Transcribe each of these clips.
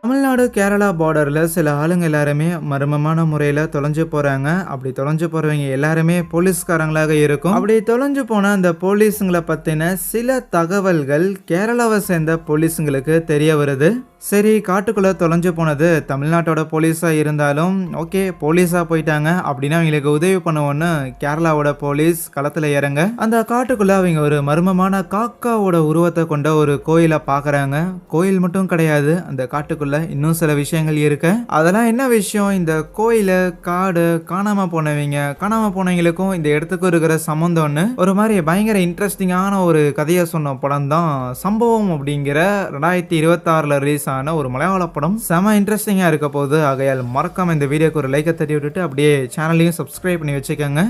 தமிழ்நாடு கேரளா பார்டர்ல சில ஆளுங்க எல்லாருமே மர்மமான முறையில தொலைஞ்சு போறாங்க. அப்படி தொலைஞ்சு போறவங்க எல்லாருமே போலீஸ்காரங்களாக இருக்கும். அப்படி தொலைஞ்சு போன அந்த போலீஸுங்களை பத்தின சில தகவல்கள் கேரளாவை சேர்ந்த போலீஸுங்களுக்கு தெரிய வருது. சரி, காட்டுக்குள்ள தொலைஞ்சு போனது தமிழ்நாட்டோட போலீஸா இருந்தாலும் ஓகே, போலீஸா போயிட்டாங்க அப்படின்னா அவங்களுக்கு உதவி பண்ணுவோன்னு கேரளாவோட போலீஸ் களத்துல இறங்க அந்த காட்டுக்குள்ள அவங்க ஒரு மர்மமான காக்காவோட உருவத்தை கொண்ட ஒரு கோயிலை பாக்குறாங்க. கோயில் மட்டும் கிடையாது, அந்த காட்டுக்குள்ள இன்னும் சில விஷயங்கள் இருக்கு. அதெல்லாம் என்ன விஷயம்? இந்த கோயிலு, காடு, காணாம போனவங்களுக்கும் இந்த இடத்துக்கும் இருக்கிற சம்பந்தம்னு ஒரு மாதிரி பயங்கர இன்ட்ரெஸ்டிங்கான ஒரு கதையை சொன்ன படம் தான் சம்பவம் அப்படிங்கிற 2026 ரிலீஸ் ஆன ஒரு மலையாள படம். செம இன்ட்ரெஸ்டிங்கா இருக்க போகுது. ஆகையால் மறக்காம இந்த வீடியோக்கு ஒரு லைக்கை தட்டி விட்டுட்டு அப்படியே சேனலையும் சப்ஸ்கிரைப் பண்ணி வச்சுக்கோங்க.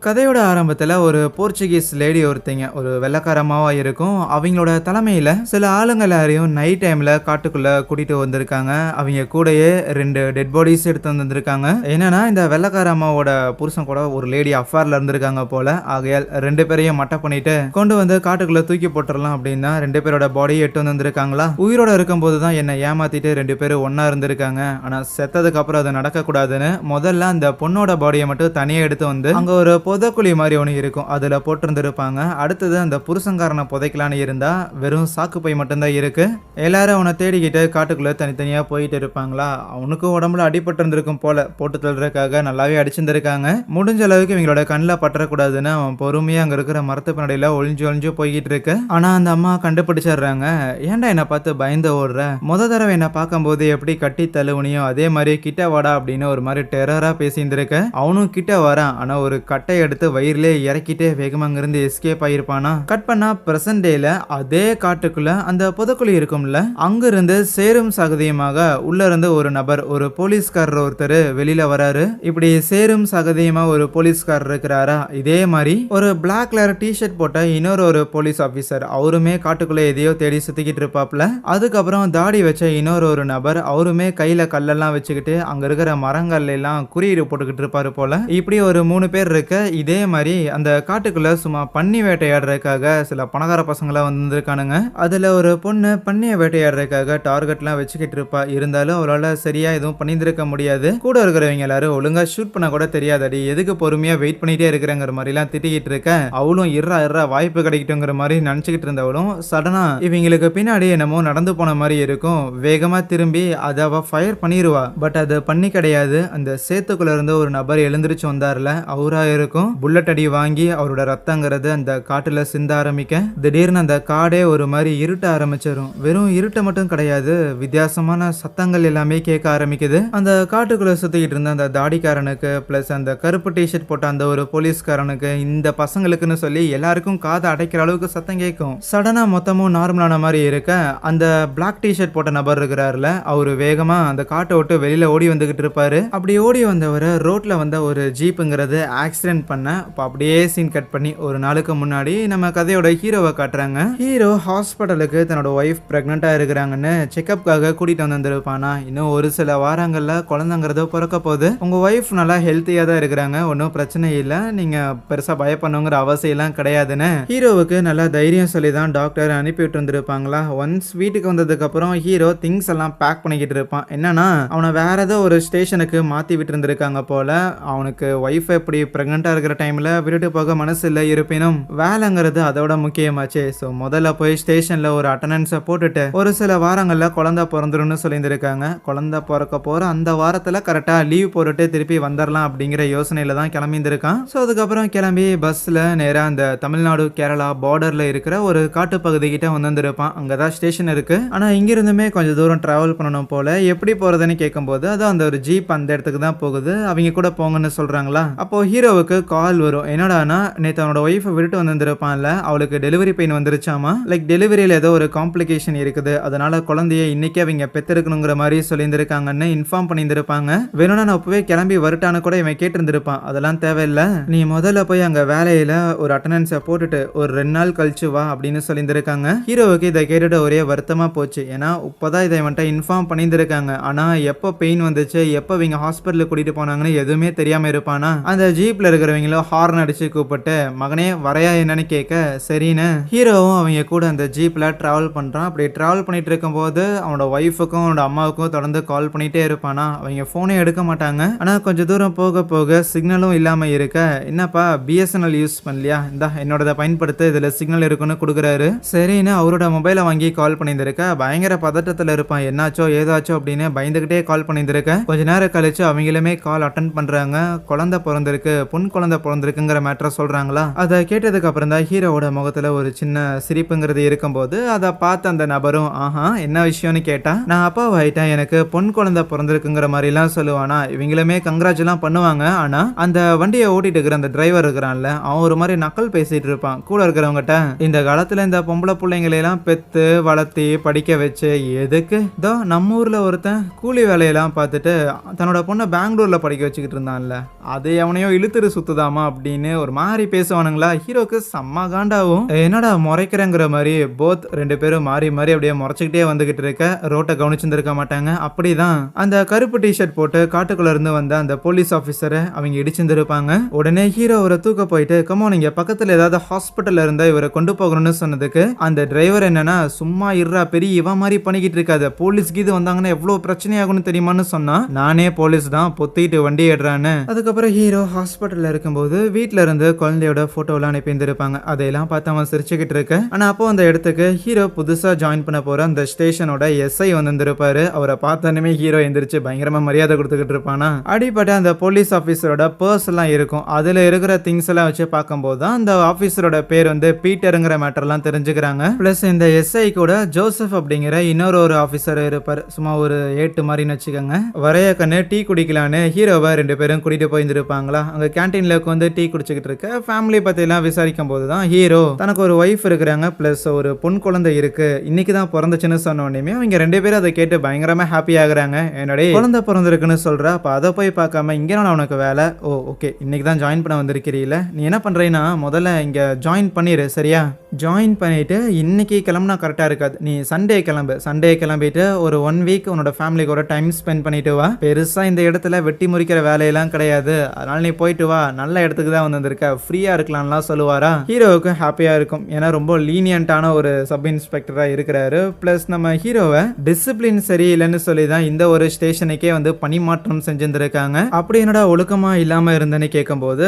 கதையோட ஆரம்பத்தில் ஒரு போர்ச்சுகீஸ் லேடி ஒருத்தங்க ஒரு வெள்ளக்காரமாவா இருக்கும். அவங்களோட தலைமையில் சில ஆளுங்க எல்லாரையும் நைட் டைமில் காட்டுக்குள்ளே கூட்டிகிட்டு வந்திருக்காங்க. அவங்க கூடயே 2 டெட் பாடிஸ் எடுத்து வந்திருக்காங்க. என்னன்னா, இந்த வெள்ளக்காரமாவோட புருஷன் கூட ஒரு லேடி அஃபேரில் இருந்திருக்காங்க போல. ஆகையால் 2 பேரையும் மட்டை பண்ணிட்டு கொண்டு வந்து காட்டுக்குள்ளே தூக்கி போட்டுடலாம் அப்படின்னா 2 பேரோட பாடியை எட்டு வந்திருக்காங்களா. உயிரோட இருக்கும்போது தான் என்னை ஏமாத்திட்டு 2 பேரும் ஒன்னா இருந்திருக்காங்க. ஆனால் செத்ததுக்கு அப்புறம் அது நடக்கக்கூடாதுன்னு முதல்ல அந்த பொண்ணோட பாடியை மட்டும் தனியாக எடுத்து வந்து அங்கே ஒரு புதைக்குழி மாதிரி ஒன்று இருக்கும், அதில் போட்டிருந்துருப்பாங்க. அடுத்தது அந்த புருஷங்காரனை புதைக்கலான்னு இருந்தா வெறும் சாக்கு பை மட்டும்தான் இருக்கு. எல்லாரும் அவனை தேடிக்கிட்டு காட்டுக்குள்ள தனித்தனியாக போயிட்டு இருப்பாங்களா. அவனுக்கும் உடம்புல அடிபட்டு இருந்திருக்கும் போல, போட்டு தள்ளுறதுக்காக நல்லாவே அடிச்சிருந்திருக்காங்க. முடிஞ்ச அளவுக்கு இவங்களோட கண்ணில் பற்றக்கூடாதுன்னு அவன் பொறுமையாக அங்கே இருக்கிற மரத்து பின்னாடியில் ஒளிஞ்சு போய்கிட்டு இருக்கு. ஆனால் அந்த அம்மா கண்டுபிடிச்சிடுறாங்க. ஏன்டா என்னை பார்த்து பயந்து ஓடுற? தடவை என்னை பார்க்கும்போது எப்படி கட்டி தழுவுனியோ அதே மாதிரி கிட்ட வாடா அப்படின்னு ஒரு மாதிரி டெரரா பேசியிருந்திருக்க. அவனும் கிட்ட வரான். ஆனால் ஒரு கட்டை எடுத்து வயிறுலே இறக்கிட்டே வேகமா அங்கிருந்து எஸ்கேப் ஆயிருப்பானா. கட் பண்ணா பிரசன்ட் டேல அதே காட்டுக்குள்ள அந்த புதைக்குழி இருக்கும்ல, அங்கிருந்து சேரும் சகதியமாக உள்ள இருந்து ஒரு நபர், ஒரு போலீஸ்காரர் ஒருத்தர் வெளியில வராரு. இப்படி சேரும் சகதியமா ஒரு போலீஸ்காரர் இருக்கிறாரா. இதே மாதிரி ஒரு பிளாக் கலர் டிஷர்ட் போட்ட இன்னொரு போலீஸ் ஆபீசர், அவருமே காட்டுக்குள்ள எதையோ தேடி சுத்திக்கிட்டு இருப்பாப்ல. அதுக்கப்புறம் தாடி வச்ச இன்னொரு நபர், அவருமே கையில கல்லெல்லாம் வச்சுக்கிட்டு அங்க இருக்கிற மரங்கள்ல எல்லாம் குறியீடு போட்டுக்கிட்டு இருப்பாரு போல. இப்படி ஒரு 3 பேர் இருக்க. இதே மாதிரி அந்த காட்டுக்குள்ள சும்மா பன்னி வேட்டையாடுறதுக்காக சில பணக்கார பசங்களாம் வந்திருக்கானுங்க. அதுல ஒரு பொண்ணு பன்னியை வேட்டையாடுறதுக்காக டார்கெட்லாம் வச்சுக்கிட்டு இருப்பா. இருந்தாலும் அவளால சரியா எதுவும் பண்ணியிருக்க முடியாது. கூட இருக்கிறவங்க எல்லாரும் ஒழுங்கா ஷூட் பண்ண கூட தெரியாதடி, எதுக்கு பொறுமையா வெயிட் பண்ணிட்டே இருக்கிறங்கிற மாதிரி எல்லாம் திட்டிக்கிட்டு இருக்க. அவளும் இறா வாய்ப்பு கிடைக்கட்டுங்கிற மாதிரி நினைச்சுக்கிட்டு இருந்தவளும் சடனா இவங்களுக்கு பின்னாடி என்னமோ நடந்து போன மாதிரி இருக்கும். வேகமா திரும்பி அதை அவ ஃபயர் பண்ணிடுவா. பட் அது பண்ணி கிடையாது. அந்த சேத்துக்குள்ள இருந்து ஒரு நபர் எழுந்திருச்சு வந்தார்ல, அவரா இருக்கும். புல்லட் அடி வாங்கி அவரோட ரத்தங்கிறது அந்த காட்டுல சிந்த ஆரம்பிக்க திடீர்னு அந்த காடே ஒரு மாதிரி இருட்ட ஆரம்பிச்சிடும். வெறும் இருட்ட மட்டும் கிடையாது, வித்தியாசமான சத்தங்கள் எல்லாமே கேட்க ஆரம்பிக்குது. அந்த காட்டுக்குள்ள சுத்திக்கிட்டு இருந்த அந்த தாடிக்காரனுக்கு பிளஸ் அந்த கருப்பு டிஷர்ட் போட்ட அந்த ஒரு போலீஸ்காரனுக்கு, இந்த பசங்களுக்குன்னு சொல்லி எல்லாருக்கும் காதை அடைக்கிற அளவுக்கு சத்தம் கேட்கும். சடனா மொத்தமும் நார்மலான மாதிரி இருக்க அந்த பிளாக் டிஷர்ட் போட்ட நபர் இருக்கிறாருல, அவரு வேகமா அந்த காட்டை விட்டு வெளியில ஓடி வந்துகிட்டு இருப்பாரு. அப்படி ஓடி வந்தவரை ரோட்ல வந்த ஒரு ஜீப்புங்கிறது ஆக்சிடென்ட் பண்ண. அப்படியே சீன் கட் பண்ணி ஒரு நாளுக்கு முன்னாடி நம்ம கதையோட ஹீரோவை காட்டுறாங்க. ஹீரோ ஹாஸ்பிட்டலுக்கு தன்னோட ஒய்ஃப் பிரெக்னெண்டா இருக்கிறாங்கன்னு செக்அப்காக கூட்டிட்டு வந்திருப்பானா. இன்னும் ஒரு சில வாரங்கள்ல குழந்தைங்கிறது பிறக்க போகுது. உங்க ஒய்ஃப் நல்லா ஹெல்த்தியா தான் இருக்கிறாங்க, ஒன்றும் பிரச்சனை இல்லை, நீங்க பெருசா பயப்படணுங்கிற அவசியம் எல்லாம் கிடையாதுன்னு ஹீரோவுக்கு நல்லா தைரியம் சொல்லி தான் டாக்டர் அனுப்பி விட்டு இருந்திருப்பாங்களா. ஒன்ஸ் வீட்டுக்கு வந்ததுக்கு அப்புறம் ஹீரோ திங்ஸ் எல்லாம் பேக் பண்ணிக்கிட்டு இருப்பான். என்னன்னா, அவனை வேற ஏதோ ஒரு ஸ்டேஷனுக்கு மாத்தி விட்டு இருந்திருக்காங்க போல. அவனுக்கு ஒய்ஃப் எப்படி பிரெக்னெண்டா இருக்கிற டைம்ல விட்டுட்டு போக மனசு இல்லை, இருப்பினும் வேலைங்கிறது அதோட முக்கியமாச்சு. ஸோ முதல்ல போய் ஸ்டேஷன்ல ஒரு அட்டண்டன்ஸை போட்டுட்டு ஒரு சில வாரங்கள்ல குழந்தை பிறந்துருன்னு சொல்லியிருந்திருக்காங்க. குழந்தை பிறக்க போற அந்த வாரத்துல கரெக்டா லீவ் போட்டுட்டு திருப்பி வந்துடலாம் அப்படிங்கிற யோசனையில தான் கிளம்பியிருக்கான். ஸோ அதுக்கப்புறம் கிளம்பி பஸ்ல நேரா அந்த தமிழ்நாடு கேரளா பார்டர்ல இருக்கிற ஒரு காட்டு பகுதி கிட்ட வந்திருப்பான். அங்கதான் ஸ்டேஷன் இருக்கு. ஆனா இங்கிருந்துமே கொஞ்சம் தூரம் டிராவல் பண்ணணும் போல. எப்படி போறதுன்னு கேட்கும்போது அதான் அந்த ஒரு ஜீப் அந்த இடத்துக்கு தான் போகுது. அவங்க கூட போங்கன்னு சொல்றாங்களா. அப்போ ஹீரோவுக்கு கால் வரும். என்னடானா, நேற்று அவனோட ஒய்ஃபை விட்டு வந்திருப்பான்ல, அவளுக்கு டெலிவரி பெயின் வந்துருச்சாமா. லைக் டெலிவரியில் ஏதோ ஒரு காம்ப்ளிகேஷன் இருக்குது, அதனால குழந்தைய இன்னைக்கு அவங்க பெத்தெடுக்கணுங்கிற மாதிரி சொல்லியிருந்திருக்காங்கன்னு இன்ஃபார்ம் பண்ணியிருந்திருப்பாங்க. வேணும்னா நான் அப்பவே கிளம்பி வரட்டான்னு கூட இவன் கேட்டிருந்திருப்பான். அதெல்லாம் தேவையில்லை, நீ முதல்ல போய் அங்கே வேலையில் ஒரு அட்டண்டன்ஸை போட்டுட்டு ஒரு 2 நாள் கழிச்சு வா அப்படின்னு சொல்லியிருந்திருக்காங்க. ஹீரோவுக்கு இதை கேட்டுட்டு ஒரே வருத்தமாக போச்சு. ஏன்னா இப்போதான் இதை வந்துட்டு இன்ஃபார்ம் பண்ணியிருந்திருக்காங்க. ஆனால் எப்போ பெயின் வந்துச்சு, எப்போ இவங்க ஹாஸ்பிட்டலுக்கு கூட்டிட்டு போனாங்கன்னு எதுவுமே தெரியாமல் இருப்பானா. அந்த ஜீப்ல இருக்கிற போறவங்களும் ஹார்ன் அடிச்சு கூப்பிட்டு மகனே வரையா என்னன்னு கேட்க சரின்னு ஹீரோவும் அவங்க கூட அந்த ஜீப்ல டிராவல் பண்றான். அப்படி டிராவல் பண்ணிட்டு இருக்கும்போது அவனோட ஒய்ஃபுக்கும் அவனோட அம்மாவுக்கும் தொடர்ந்து கால் பண்ணிட்டே இருப்பானா. அவங்க போனே எடுக்க மாட்டாங்க. ஆனா கொஞ்சம் தூரம் போக போக சிக்னலும் இல்லாம இருக்க என்னப்பா பிஎஸ்என்எல் யூஸ் பண்ணலையா, இந்த என்னோட பயன்படுத்த இதுல சிக்னல் இருக்குன்னு கொடுக்குறாரு. சரின்னு அவரோட மொபைலை வாங்கி கால் பண்ணியிருக்க பயங்கர பதட்டத்துல இருப்பான். என்னாச்சோ ஏதாச்சோ அப்படின்னு பயந்துகிட்டே கால் பண்ணியிருக்க. கொஞ்ச நேரம் கழிச்சு அவங்களுமே கால் அட்டன் பண்றாங்க. குழந்தை பிறந்திருக்கு, பொன் குழந்தை பிறந்திருக்குங்கிற மேட்டரை சொல்றாங்களா. அதை கேட்டதுக்கு அப்புறம் தான் ஹீரோவோட முகத்துல ஒரு சின்ன சிரிப்புங்கிறது இருக்கும்போது அதை பார்த்து அந்த நபரும் ஆஹா என்ன விஷயம்னு கேட்டா, நான் அப்பாவாயிட்டேன், எனக்கு பொன் குழந்தை பிறந்திருக்குங்கிற மாதிரி எல்லாம் சொல்லுவானா. இவங்களுமே கங்க்ராட்ஸ் எல்லாம் பண்ணுவாங்க. ஆனா அந்த வண்டியை ஓட்டிட்டு இருக்கிற அந்த டிரைவர் இருக்கிறான்ல, அவன் ஒரு மாதிரி நக்கல் பேசிட்டு இருப்பான் கூட இருக்கிறவங்ககிட்ட. இந்த காலத்துல இந்த பொம்பளை பிள்ளைங்களை எல்லாம் பெத்து வளர்த்தி படிக்க வச்சு எதுக்கு, இதோ நம்ம ஊர்ல ஒருத்தன் கூலி வேலையெல்லாம் பார்த்துட்டு தன்னோட பொண்ணை பெங்களூர்ல படிக்க வச்சுக்கிட்டு இருந்தான்ல, அது எவனையோ இழுத்துரு சுத்துதாமா அப்படின்னு ஒரு மாதிரி பேசுவானுங்களா. ஹீரோக்கு செம்ம காண்டாவும். என்னடா முறைக்கிறேங்கிற மாதிரி போத் ரெண்டு பேரும் மாறி மாறி அப்படியே முறைச்சுக்கிட்டே வந்துகிட்டு இருக்க. ரோட்டை கவனிச்சிருக்க மாட்டாங்க. அப்படிதான் அந்த கருப்பு டிஷர்ட் போட்டு காட்டுக்குள்ள இருந்து வந்த அந்த போலீஸ் ஆபீசரை அவங்க இடிச்சிருந்திருப்பாங்க. உடனே ஹீரோ அவரை தூக்க போயிட்டு கமோ நீங்க பக்கத்துல ஏதாவது ஹாஸ்பிட்டல்ல இருந்தா இவரை கொண்டு போகணும்னு சொன்னதுக்கு அந்த டிரைவர் என்னன்னா சும்மா இருறா பெரிய இவன் மாதிரி பண்ணிக்கிட்டு இருக்காது, போலீஸ்க்கு இது வந்தாங்கன்னா எவ்வளவு பிரச்சனை ஆகும்னு தெரியுமான்னு சொன்னா, நானே போலீஸ் தான் பொத்திட்டு வண்டி ஏடுறான்னு. அதுக்கப்புறம் ஹீரோ ஹாஸ்பிட்டல்ல இருக்கும்போது வீட்டுல இருந்து குழந்தையோட போட்டோ எல்லாம் அனுப்பியிருந்திருப்பாங்க. அதையெல்லாம் பார்த்து அவன் சிரிச்சுக்கிட்டு இருக்க. ஆனா அப்போ அந்த இடத்துக்கு ஹீரோ புதுசா ஜாயின் பண்ண போற அந்த ஸ்டேஷனோட எஸ்ஐ வந்திருப்பாரு. அவரை பார்த்தோன்னே ஹீரோ எந்திரிச்சு பயங்கரமா மரியாதை கொடுத்துக்கிட்டு இருப்பானா. அடிப்பட்ட அந்த போலீஸ் ஆபீசரோட பர்ஸ் எல்லாம் இருக்கும். அதுல இருக்கிற திங்ஸ் எல்லாம் வச்சு பார்க்கும்போது தான் அந்த ஆபீசரோட பேர் வந்து பீட்டருங்கிற மேட்டர் எல்லாம் தெரிஞ்சுக்கிறாங்க. பிளஸ் இந்த எஸ்ஐ கூட ஜோசப் அப்படிங்கிற இன்னொரு ஆபீசர் இருப்பார். சும்மா ஒரு ஏட்டு மாதிரின்னு வச்சுக்கோங்க. வரைய கண்ணு டீ குடிக்கலான்னு ஹீரோவை ரெண்டு பேரும் கூட்டிட்டு போயிருந்திருப்பாங்களா. அங்க கேன்டீன்ல வந்து டீ குடிச்சுக்கிட்டு இருக்க ஃபேமிலி பத்தி எல்லாம் விசாரிக்கும் போது தான் ஹீரோ தனக்கு ஒரு ஒய்ஃப் இருக்கிறாங்க, பிளஸ் ஒரு பொன் குழந்தை இருக்கு, இன்னைக்கு தான் பிறந்துச்சுன்னு சொன்ன உடனே அவங்க ரெண்டு பேரும் அதை கேட்டு பயங்கரமா ஹாப்பி ஆகுறாங்க. என்னோட குழந்தை பிறந்திருக்குன்னு சொல்ற, அப்ப அதை போய் பார்க்காம இங்க நான் உனக்கு வேலை, ஓ ஓகே இன்னைக்கு தான் ஜாயின் பண்ண வந்திருக்கிறீல, நீ என்ன பண்றேன்னா முதல்ல இங்க ஜாயின் பண்ணிரு சரியா, ஜாயின் பண்ணிட்டு இன்னைக்கு கிளம்புனா கரெக்டா இருக்காது, நீ சண்டே கிளம்பு, சண்டே கிளம்பிட்டு ஒரு 1 வீக் உன்னோட ஃபேமிலி கூட டைம் ஸ்பெண்ட் பண்ணிட்டு வா, பெருசா இந்த இடத்துல வெட்டி முறிக்கிற வேலையெல்லாம் கிடையாது, அதனால நீ போயிட்டு வா, நல்ல இடத்துக்கு தான் வந்திருக்க, ஃப்ரீயா இருக்கலாம்லாம் சொல்லுவாரா. ஹீரோவுக்கு ஹாப்பியா இருக்கும். ஏன்னா ரொம்ப லீனியன்டான ஒரு சப் இன்ஸ்பெக்டரா இருக்கிறாரு. பிளஸ் நம்ம ஹீரோவை டிசிப்ளின் சரியில்லைன்னு சொல்லி தான் இந்த ஒரு ஸ்டேஷனுக்கே வந்து பணிமாற்றம் செஞ்சிருந்திருக்காங்க. அப்படி என்னடா ஒழுக்கமா இல்லாம இருந்தேன்னு கேட்கும்போது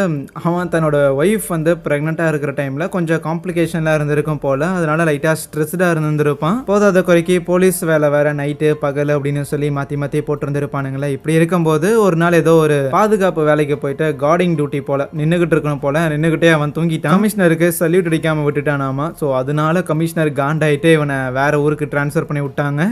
அவன் தன்னோட ஒய்ஃப் வந்து பிரெக்னெண்டா இருக்கிற டைம்ல கொஞ்சம் காம்ப்ளிகேஷன்லாம் இருந்திருக்கும் போல, அதனால லைட்டா ஸ்ட்ரெஸ்டா இருந்திருப்பான். போதாத குறைக்கு போலீஸ் வேலை வேற நைட்டு பகல் அப்படின்னு சொல்லி மாத்தி மாத்தி போட்டிருந்திருப்பானுங்களே. இப்படி இருக்கும்போது ஒரு நாள் ஏதோ ஒரு பாதுகாப்பு வேலைக்கு போயிட்டு கார்டிங் டியூட்டி போல நின்னுகிட்டு இருக்கணும் போல, நின்னுகிட்டே அவன் தூங்கிட்டான். கமிஷனருக்கு சல்யூட் அடிக்காம விட்டுட்டானாமா. ஸோ அதனால கமிஷனர் காண்டாயிட்டு இவனை வேற ஊருக்கு டிரான்ஸ்ஃபர் பண்ணி விட்டாங்க.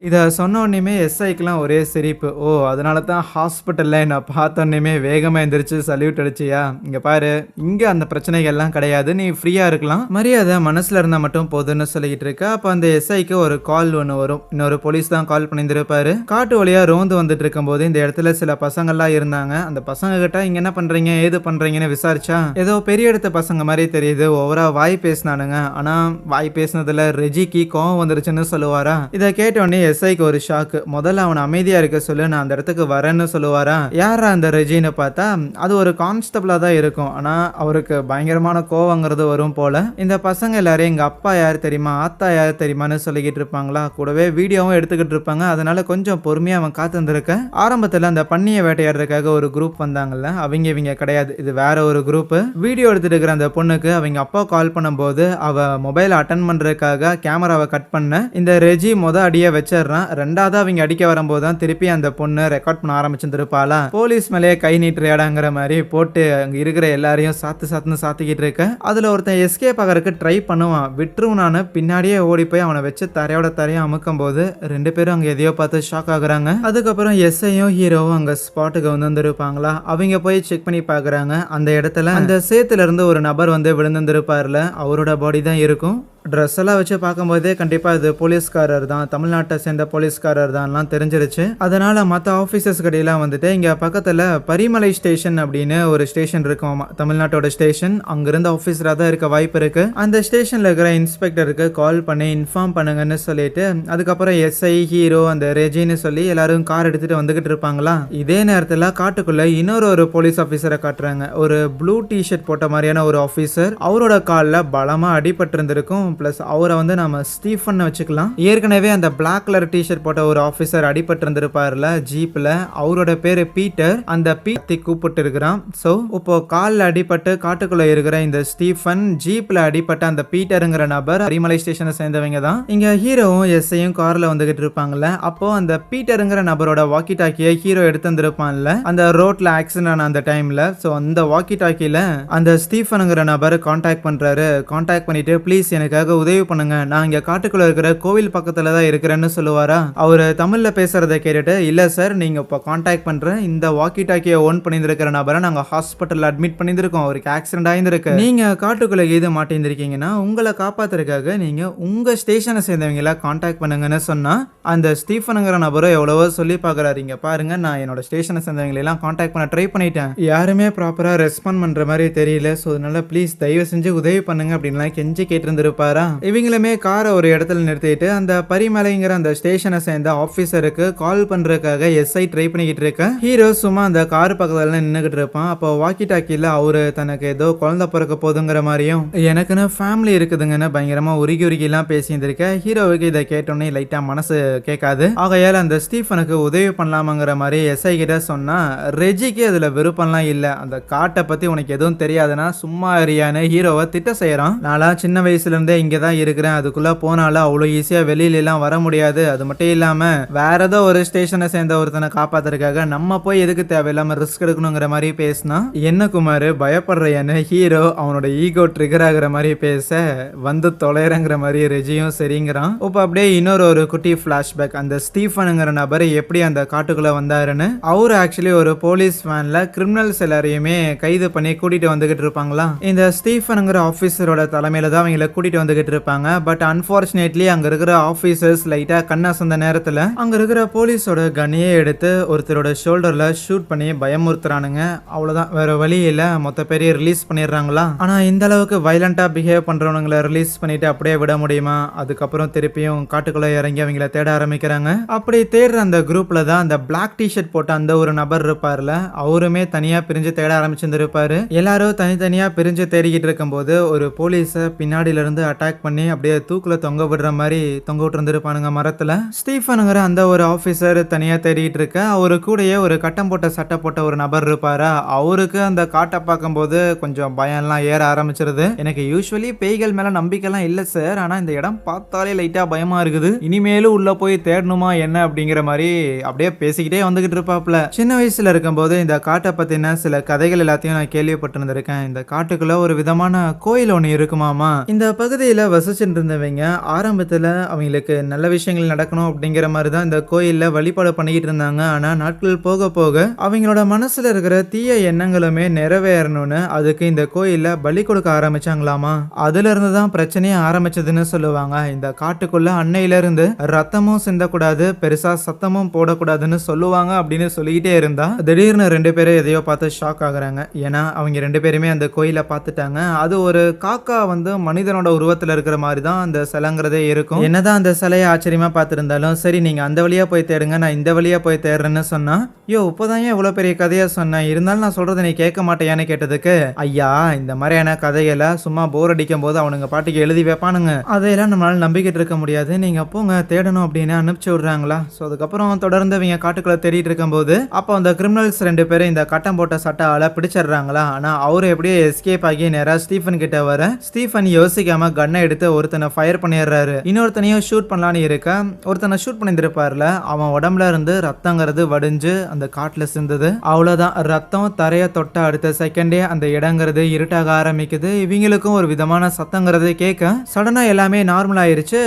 இதை சொன்ன உடனே எஸ்ஐக்கெலாம் ஒரே சிரிப்பு. ஓ அதனால தான் ஹாஸ்பிட்டலில் என்னை பார்த்தோன்னே வேகமாக எந்திரிச்சு சல்யூட் அடிச்சியா, இங்கே பாரு இங்கே அந்த பிரச்சனைகள்லாம் கிடையாது, நீ ஃப்ரீயாக இருக்கலாம், மரியாதை மனசில் இருந்தால் மட்டும் போதுன்னு சொல்லிக்கிட்டு இருக்க. அப்போ அந்த எஸ்ஐக்கு ஒரு கால் ஒன்று வரும். இன்னொரு போலீஸ் தான் கால் பண்ணியிருந்திருப்பாரு. காட்டு வழியாக ரோந்து வந்துட்டு இருக்கும்போது இந்த இடத்துல சில பசங்கள்லாம் இருந்தாங்க. அந்த பசங்க கிட்ட இங்கே என்ன பண்ணுறீங்க ஏது பண்ணுறீங்கன்னு விசாரிச்சா ஏதோ பெரிய இடத்த பசங்க மாதிரி தெரியுது, ஓவரா வாய் பேசினானுங்க, ஆனால் வாய் பேசினதில் ரெஜிக்கு கோவம் வந்துருச்சுன்னு சொல்லுவாரா. இதை கேட்டோடனே எஸ்ஐக்கு ஒரு ஷாக்கு. முதல்ல அவன் அமைதியா இருக்க சொல்லு, நான் அந்த இடத்துக்கு வரேன்னு சொல்லுவாரா. யாரா அந்த ரெஜின்னு பார்த்தா அது ஒரு கான்ஸ்டபிளா தான் இருக்கும். ஆனா அவருக்கு பயங்கரமான கோவங்கிறது வரும் போல. இந்த பசங்க எல்லாரும் எங்க அப்பா யார் தெரியுமா ஆத்தா யார் தெரியுமான்னு சொல்லிக்கிட்டு இருப்பாங்களா. கூடவே வீடியோவும் எடுத்துக்கிட்டு இருப்பாங்க. அதனால கொஞ்சம் பொறுமையா அவன் காத்திருந்திருக்க. ஆரம்பத்துல அந்த பன்னியை வேட்டையாடுறதுக்காக ஒரு குரூப் வந்தாங்கல்ல, அவங்க கிடையாது, இது வேற ஒரு குரூப். வீடியோ எடுத்துட்டு இருக்கிற அந்த பொண்ணுக்கு அவங்க அப்பா கால் பண்ணும்போது அவ மொபைல் அட்டன் பண்றதுக்காக கேமராவை கட் பண்ண இந்த ரெஜி அடியை வச்ச ரெண்டாவது அவங்க அடிக்க வரும்போது தான் திருப்பி அந்த பொண்ணு ரெக்கார்ட் பண்ண ஆரம்பிச்சிருப்பாளா. போலீஸ் மேலேயே கை நீட்டுறியாடாங்கிற மாதிரி போட்டு அங்க இருக்கிற எல்லாரையும் சாத்துன்னு சாத்திக்கிட்டு இருக்க. அதுல ஒருத்தன் எஸ்கேப் ஆகிறதுக்கு ட்ரை பண்ணுவான். விட்டுருவானு பின்னாடியே ஓடி போய் அவனை வச்சு தரையா அமுக்கும் போது ரெண்டு பேரும் அங்க எதையோ பார்த்து ஷாக் ஆகுறாங்க. அதுக்கப்புறம் எஸ்ஐயும் ஹீரோவும் அங்க ஸ்பாட்டுக்கு வந்துருப்பாங்களா. அவங்க போய் செக் பண்ணி பாக்குறாங்க. அந்த இடத்துல அந்த சேத்துல இருந்து ஒரு நபர் வந்து விழுந்திருப்பாருல, அவரோட பாடி தான் இருக்கும். ட்ரெஸ் எல்லாம் வச்சு பார்க்கும்போதே கண்டிப்பா இது போலீஸ்காரர் தான், தமிழ்நாட்டை சேர்ந்த போலீஸ்காரர் தான்லாம் தெரிஞ்சிருச்சு. அதனால மற்ற ஆஃபீஸர்ஸ் கடையெல்லாம் வந்துட்டு இங்க பக்கத்துல பரிமலை ஸ்டேஷன் அப்படின்னு ஒரு ஸ்டேஷன் இருக்கும், தமிழ்நாட்டோட ஸ்டேஷன். அங்கிருந்த ஆஃபீஸரா தான் இருக்க வாய்ப்பு இருக்கு. அந்த ஸ்டேஷன்ல இருக்கிற இன்ஸ்பெக்டருக்கு கால் பண்ணி இன்ஃபார்ம் பண்ணுங்கன்னு சொல்லிட்டு அதுக்கப்புறம் எஸ்ஐ, ஹீரோ, அந்த ரெஜின்னு சொல்லி எல்லாரும் கார் எடுத்துட்டு வந்துகிட்டு இருப்பாங்களா. இதே நேரத்துல காட்டுக்குள்ள இன்னொரு போலீஸ் ஆஃபீஸரை காட்டுறாங்க. ஒரு ப்ளூ டிஷர்ட் போட்ட மாதிரியான ஒரு ஆஃபீஸர். அவரோட கால்ல பலமா அடிபட்டு இருந்திருக்கும். பிளஸ் அவரை வந்து நம்ம ஸ்டீஃபன் வச்சுக்கலாம். ஏற்கனவே அந்த பிளாக் கலர் டிஷர்ட் போட்ட ஒரு ஆஃபீஸர் அடிபட்டு இருந்திருப்பாருல ஜீப்ல, அவரோட பேரு பீட்டர். அந்த பீட்டை கூப்பிட்டு இருக்கிறான். சோ இப்போ கால்ல அடிபட்டு காட்டுக்குள்ள இருக்கிற இந்த ஸ்டீஃபன், ஜீப்ல அடிபட்ட அந்த பீட்டருங்கிற நபர் பரிமலை ஸ்டேஷனை சேர்ந்தவங்க தான். இங்க ஹீரோவும் எஸ்ஐயும் கார்ல வந்துகிட்டு இருப்பாங்கல்ல. அப்போ அந்த பீட்டருங்கிற நபரோட வாக்கி டாக்கியை ஹீரோ எடுத்து வந்திருப்பான்ல அந்த ரோட்ல ஆக்சிடென்ட் ஆன அந்த டைம்ல. சோ அந்த வாக்கி டாக்கில அந்த ஸ்டீஃபனுங்கிற நபர் கான்டாக்ட் பண்றாரு. கான்டாக்ட் பண்ணிட்டு ப்ளீஸ் எனக்காக உதவி பண்ணுங்க, நான் இங்க காட்டுக்குள்ள இருக்கிற கோவில் பக்கத்துல தான் இருக்கிறேன்னு சொல்லுவாரா. அவரு தமிழ்ல பேசுறதை கேட்டுட்டு இல்ல சார், நீங்க இப்ப கான்டாக்ட் பண்ற இந்த வாக்கி டாக்கியை ஓன் பண்ணியிருக்கிற நபரை நாங்க ஹாஸ்பிட்டல் அட்மிட் பண்ணியிருக்கோம், அவருக்கு ஆக்சிடென்ட் ஆயிருந்திருக்கு. நீங்க காட்டுக்குள்ள எது மாட்டிருக்கீங்கன்னா உங்களை காப்பாத்துறதுக்காக நீங்க உங்க ஸ்டேஷனை சேர்ந்தவங்கள கான்டாக்ட் பண்ணுங்கன்னு சொன்னா அந்த ஸ்டீஃபனுங்கிற நபரும் எவ்வளவோ சொல்லி பாக்குறாரு. இங்க பாருங்க, நான் என்னோட ஸ்டேஷனை சேர்ந்தவங்களை எல்லாம் கான்டாக்ட் பண்ண ட்ரை பண்ணிட்டேன், யாருமே ப்ராப்பரா ரெஸ்பாண்ட் பண்ற மாதிரி தெரியல. சோ அதனால ப்ளீஸ் தயவு செஞ்சு உதவி பண்ணுங்க அப்படின்லாம் கெஞ்சி கேட்டிருந்திருப்பாரா. இவங்களுமே காரை ஒரு இடத்துல நிறுத்திட்டு அந்த பரிமலைங்கிற அந்த ஸ்டேஷனை சேர்ந்த ஆபீசருக்கு கால் பண்றதுக்காக எஸ்ஐ ட்ரை பண்ணிக்கிட்டு இருக்க. ஹீரோ சும்மா அந்த கார் பக்கத்துல நின்னுகிட்டு இருப்பான். அப்போ வாக்கி டாக்கில அவரு தனக்கு ஏதோ குழந்தை பிறக்க போதுங்கிற மாதிரியும் எனக்குன்னு ஃபேமிலி இருக்குதுங்கன்னு பயங்கரமா உருகி எல்லாம் பேசியிருந்திருக்க. ஹீரோவுக்கு இதை கேட்டோன்னே லைட்டா மனசு கேட்காது. ஆகையால அந்த ஸ்டீஃபனுக்கு உதவி பண்ணலாமாங்கிற மாதிரி எஸ்ஐ கிட்ட சொன்னா ரெஜிக்கு அதுல விருப்பம்லாம் இல்ல. அந்த காட்டை பத்தி உனக்கு எதுவும் தெரியாதுன்னா சும்மா அறியான்னு ஹீரோவை திட்ட செய்யறான். நாளா சின்ன வயசுல இருந்தே இங்கதான் இருக்கிறேன், அதுக்குள்ள போனாலும் அவ்வளவு ஈஸியா வெளியில எல்லாம் வர முடியாது. அது மட்டும் இல்லாம வேற ஏதோ ஒரு ஸ்டேஷனை சேர்ந்த ஒருத்தனை காப்பாத்துறதுக்காக நம்ம போய் எதுக்கு தேவையில்லாம ரிஸ்க் எடுக்கணுங்கிற மாதிரி பேசினா என்ன குமார் பயப்படுறையான்னு ஹீரோ அவனோட ஈகோ ட்ரிகர் ஆகுற மாதிரி பேச வந்து தொலைறங்கிற மாதிரி ரெஜியும் சரிங்கிறான். இப்ப அப்படியே இன்னொரு குட்டி பிளாஷ்பேக். அந்த ஸ்டீஃபனுங்கிற நபர் எப்படி அந்த காட்டுக்குள்ள வந்தாருன்னு. அவரு ஆக்சுவலி ஒரு போலீஸ் வேன்ல கிரிமினல்ஸ் எல்லாரையுமே கைது பண்ணி கூட்டிட்டு வந்துகிட்டு இருப்பாங்களா. இந்த ஸ்டீஃபனுங்கிற ஆபீசரோட தலைமையில தான் அவங்களை கூட்டிட்டு வந்துகிட்டு இருப்பாங்க. பட் அன்பார்ச்சுனேட்லி அங்க இருக்கிற ஆபீசர்ஸ் லைட்டா கண்ணாசந்த நேரத்துல அங்க இருக்கிற போலீஸோட கன்னையே எடுத்து ஒருத்தரோட ஷோல்டர்ல ஷூட் பண்ணி பயமுறுத்துறானுங்க. அவ்வளவுதான், வேற வழி இல்ல, மொத்த பேரையே ரிலீஸ் பண்ணிடுறாங்களா. ஆனா இந்த அளவுக்கு வயலண்டா பிஹேவ் பண்றவங்களை ரிலீஸ் பண்ணிட்டு அப்படியே விட முடியுமா? அதுக்கப்புறம் திருப்பியும் காட்டுக்குள்ள இறங்கி அவங்கள தேட ஆரம்பிக்கிறாங்க. அப்படி தேடுற அந்த குரூப்ல தான் அந்த பிளாக் டிஷர்ட் போட்ட அந்த ஒரு நபர் இருப்பார்ல, அவருமே தனியா பிரிஞ்சு தேட ஆரம்பிச்சிருந்திருப்பாரு. எல்லாரும் தனித்தனியா பிரிஞ்சு தேடிக்கிட்டு இருக்கும்போது ஒரு போலீஸ பின்னாடில இருந்து அட்டாக் பண்ணி அப்படியே தூக்குல தொங்க விடுற மாதிரி தொங்க விட்டு இருந்திருப்பானுங்க மரத்துல. ஸ்டீஃபனுங்கிற அந்த ஒரு ஆபீசர் தனியா தேடிட்டு இருக்க. அவரு கூடயே ஒரு கட்டம் போட்ட சட்டை போட்ட ஒரு நபர் இருப்பாரா. அவருக்கு அந்த காட்டை பார்க்கும்போது கொஞ்சம் பயம்லாம் ஏற ஆரம்பிச்சிருது. எனக்கு யூஸ்வலி பேய்கள் மேல நம்பிக்கைலாம் இல்ல சார், ஆனா இந்த இடம் பார்த்தாலே லைட்டா பயமா இருக்குது, இனிமேலும் உள்ள போய் தேடணுமா என்ன அப்படிங்கிற மாதிரி அப்படியே பேசிக்கிட்டே வந்துகிட்டு இருப்பாப்ல. சின்ன வயசுல இருக்கும்போது இந்த காட்டை பத்தின சில கதைகள் எல்லாத்தையும் நான் கேள்விப்பட்டிருந்திருக்கேன். இந்த காட்டுக்குள்ள ஒரு விதமான கோயில் ஒண்ணு இருக்குமாமா. இந்த பகுதியில வசிச்சுட்டு இருந்தவங்க ஆரம்பத்துல அவங்களுக்கு நல்ல விஷயங்கள் நடக்கணும் அப்படிங்கிற மாதிரி தான் இந்த கோயில்ல வழிபாடு பண்ணிக்கிட்டு இருந்தாங்க. ஆனா நாட்கள் போக போக அவங்களோட மனசுல இருக்கிற தீய எண்ணங்களுமே நிறைவேறணும்னு அதுக்கு இந்த கோயில்ல பலி கொடுக்க ஆரம்பிச்சாங்களாமா. அதுல இருந்து தான் பிரச்சனையே ஆரம்பிச்சதுன்னு சொல்லுவாங்க. இந்த காட்டுக்குள்ள அன்னையில இருந்து ரத்தமும் சிந்தக்கூடாது, பெருசா சத்தமும் போடக்கூடாதுன்னு சொல்லுவாங்க அப்படின்னு சொல்லிக்கிட்டே இருந்தா திடீர்னு ரெண்டு பேரும் எதையோ பார்த்து ஷாக் ஆகுறாங்க. ஏன்னா அவங்க ரெண்டு பேருமே அந்த கோயிலை பார்த்துட்டாங்க. அது ஒரு காக்கா வந்து மனிதனோட உருவத்துல இருக்கிற மாதிரி தான் அந்த சிலைங்கிறதே இருக்கும். என்னதான் அந்த சிலையை ஆச்சரியமா பார்த்திருந்தாலும் சரி நீங்க அந்த வழியா போய் தேடுங்க, நான் இந்த வழியா போய் தேடுறேன்னு சொன்னா, யோ இப்பதான் ஏன் இவ்வளவு பெரிய கதையா சொன்னேன், இருந்தாலும் நான் சொல்றதை நீ கேட்க மாட்டேயான்னு கேட்டதுக்கு, ஐயா இந்த மாதிரியான கதைகளை சும்மா போர் அடிக்கும் போது அவனுங்க பாட்டுக்கு எழுதி வைப்பானுங்க, அதையெல்லாம் நம்மளால நம்பிக்கிட்டு இருக்க முடியாது, நீங்க போங்க தேடணும் அப்படின்னு அனுப்பிச்சு விடுறாங்களா. ஸோ அதுக்கப்புறம் தொடர்ந்து இவங்க காட்டுக்குள்ள தேடிட்டு இருக்கும்போது அப்போ அந்த கிரிமினல்ஸ் ரெண்டு பேரும் இந்த கட்டம் போட்ட சட்டால பிடிச்சிடுறாங்களா. ஆனா அவரு எப்படியே எஸ்கேப் ஆகி நேரா ஸ்டீஃபன் கிட்ட வர ஸ்டீஃபன் யோசிக்காம கன்னை எடுத்து ஒருத்தனை ஃபயர் பண்ணிடுறாரு. இன்னொருத்தனையும் ஷூட் பண்ணலான்னு இருக்க ஒருத்தனை ஷூட் பண்ணிருப்பார்ல, அவன் உடம்புல இருந்து ரத்தங்கிறது வடிஞ்சு அந்த காட்டுல சிந்தது. அவ்வளவுதான், ரத்தம் தரைய தொட்ட அடுத்த செகண்டே அந்த இடங்கிறது இருட்டாக ஆரம்பிக்குது. இவங்களுக்கும் ஒரு விதமான சத்தங்கிறது கேட்க சடனா எல்லாமே நார்மல் ஆயிருச்சு.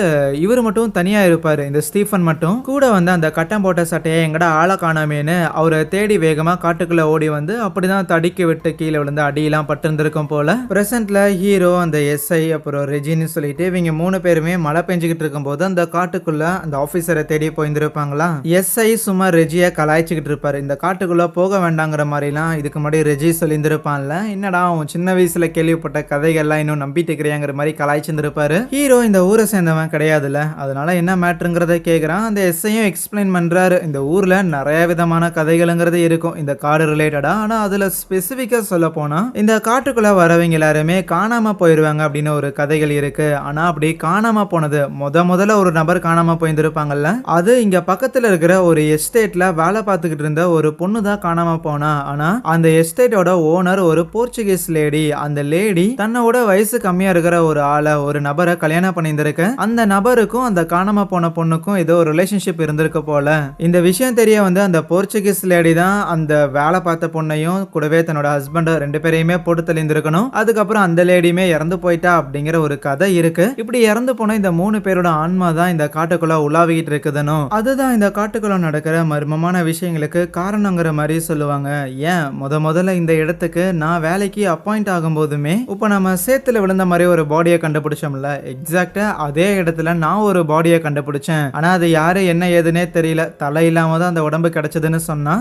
இவர் மட்டும் தனியா இருப்பாரு, இந்த ஸ்டீஃபன் மட்டும் கூட வந்து அந்த கட்டம் போட்ட சட்டையை எங்கடா ஆளை காணாமேன்னு அவரை தேடி வேகமா காட்டுக்குள்ள ஓடி வந்து அப்படிதான் தடிக்க விட்டு கீழே விழுந்து அடியெல்லாம் பட்டிருந்திருக்கும் போல. பிரசன்ட்ல ஹீரோ அந்த எஸ்ஐ அப்புறம் ரெஜி ரெஜின்னு சொல்லிட்டு இவங்க 3 பேருமே மழை பெஞ்சுக்கிட்டு இருக்கும்போது அந்த காட்டுக்குள்ள அந்த ஆபீசரை தேடி போயிருந்திருப்பாங்களா. எஸ்ஐ சும்மா ரெஜியை கலாய்ச்சிக்கிட்டு இருப்பாரு. இந்த காட்டுக்குள்ள போக வேண்டாங்கிற மாதிரிலாம் இதுக்கு முன்னாடி ரெஜி சொல்லியிருந்திருப்பான்ல. என்னடா அவன் சின்ன வயசுல கேள்விப்பட்ட கதைகள்லாம் இன்னும் நம்பிட்டு இருக்கிறியாங்கிற மாதிரி கலாய்ச்சிருந்திருப்பாரு. ஹீரோ இந்த ஊரை சேர்ந்தவன் கிடையாதுல்ல, அதனால என்ன மேட்ருங்கிறத கேட்குறான். அந்த எஸ்ஐயும் எக்ஸ்பிளைன் பண்றாரு. இந்த ஊர்ல நிறைய விதமான கதைகள்ங்கிறது இருக்கும் இந்த காடு ரிலேட்டடா. ஆனா அதுல ஸ்பெசிபிக்கா சொல்ல போனா இந்த காட்டுக்குள்ள வரவங்க எல்லாருமே காணாம போயிருவாங்க அப்படின்னு ஒரு கதைகள் இருக்கு. ஆனா அப்படி காணாம போனது முதல்ல ஒரு நபர் காணாம போயிருந்திருப்பாங்கல்ல, அது இங்க பக்கத்துல இருக்கிற ஒரு எஸ்டேட்ல வேலை பார்த்துக்கிட்டு இருந்த ஒரு பொண்ணு தான் காணாம போனா. ஆனா அந்த எஸ்டேட்டோட ஓனர் ஒரு போர்ச்சுகீஸ் லேடி. அந்த லேடி தன்னோட வயசு கம்மியா இருக்கிற ஒரு ஆளை ஒரு நபரை கல்யாணம் பண்ணியிருந்திருக்க. அந்த நபருக்கும் அந்த காணாம போன பொண்ணுக்கும் ஏதோ ஒரு ரிலேஷன்ஷிப் இருந்திருக்கு போல. இந்த விஷயம் தெரிய வந்து அந்த போர்ச்சுகீஸ் லேடி தான் அந்த வேலை பார்த்த பொண்ணையும் கூடவே தன்னோட ஹஸ்பண்ட் 2 பேரையுமே போட்டு தெளிந்திருக்கணும். அதுக்கப்புறம் அந்த லேடியுமே இறந்து போயிட்டா அப்படிங்கிற ஒரு கதை இருக்கு. இப்படி இறந்து போன இந்த 3 பேரோட ஆன்மா தான் இந்த காட்டுக்குள்ள உலாவிக்கிட்டு இருக்குதுன்னு, அதுதான் இந்த காட்டுக்குள்ள நடக்கிற மர்மமான விஷயங்களுக்கு காரணங்கிற மாதிரி சொல்லுவாங்க. ஏன் முதல்ல இந்த இடத்துக்கு நான் வேலைக்கு அப்பாயிண்ட் ஆகும் போதுமே இப்ப நம்ம சேத்துல விழுந்த மாதிரி ஒரு பாடியை கண்டுபிடிச்சோம்ல, எக்ஸாக்டா அதே இடத்துல நான் ஒரு பாடியை கண்டுபிடிச்சேன். ஆனா அது யாரு என்ன ஏதுன்னே தெரியல, தலை இல்லாம தான் அந்த உடம்பு கிடைச்சதுன்னு சொன்னா.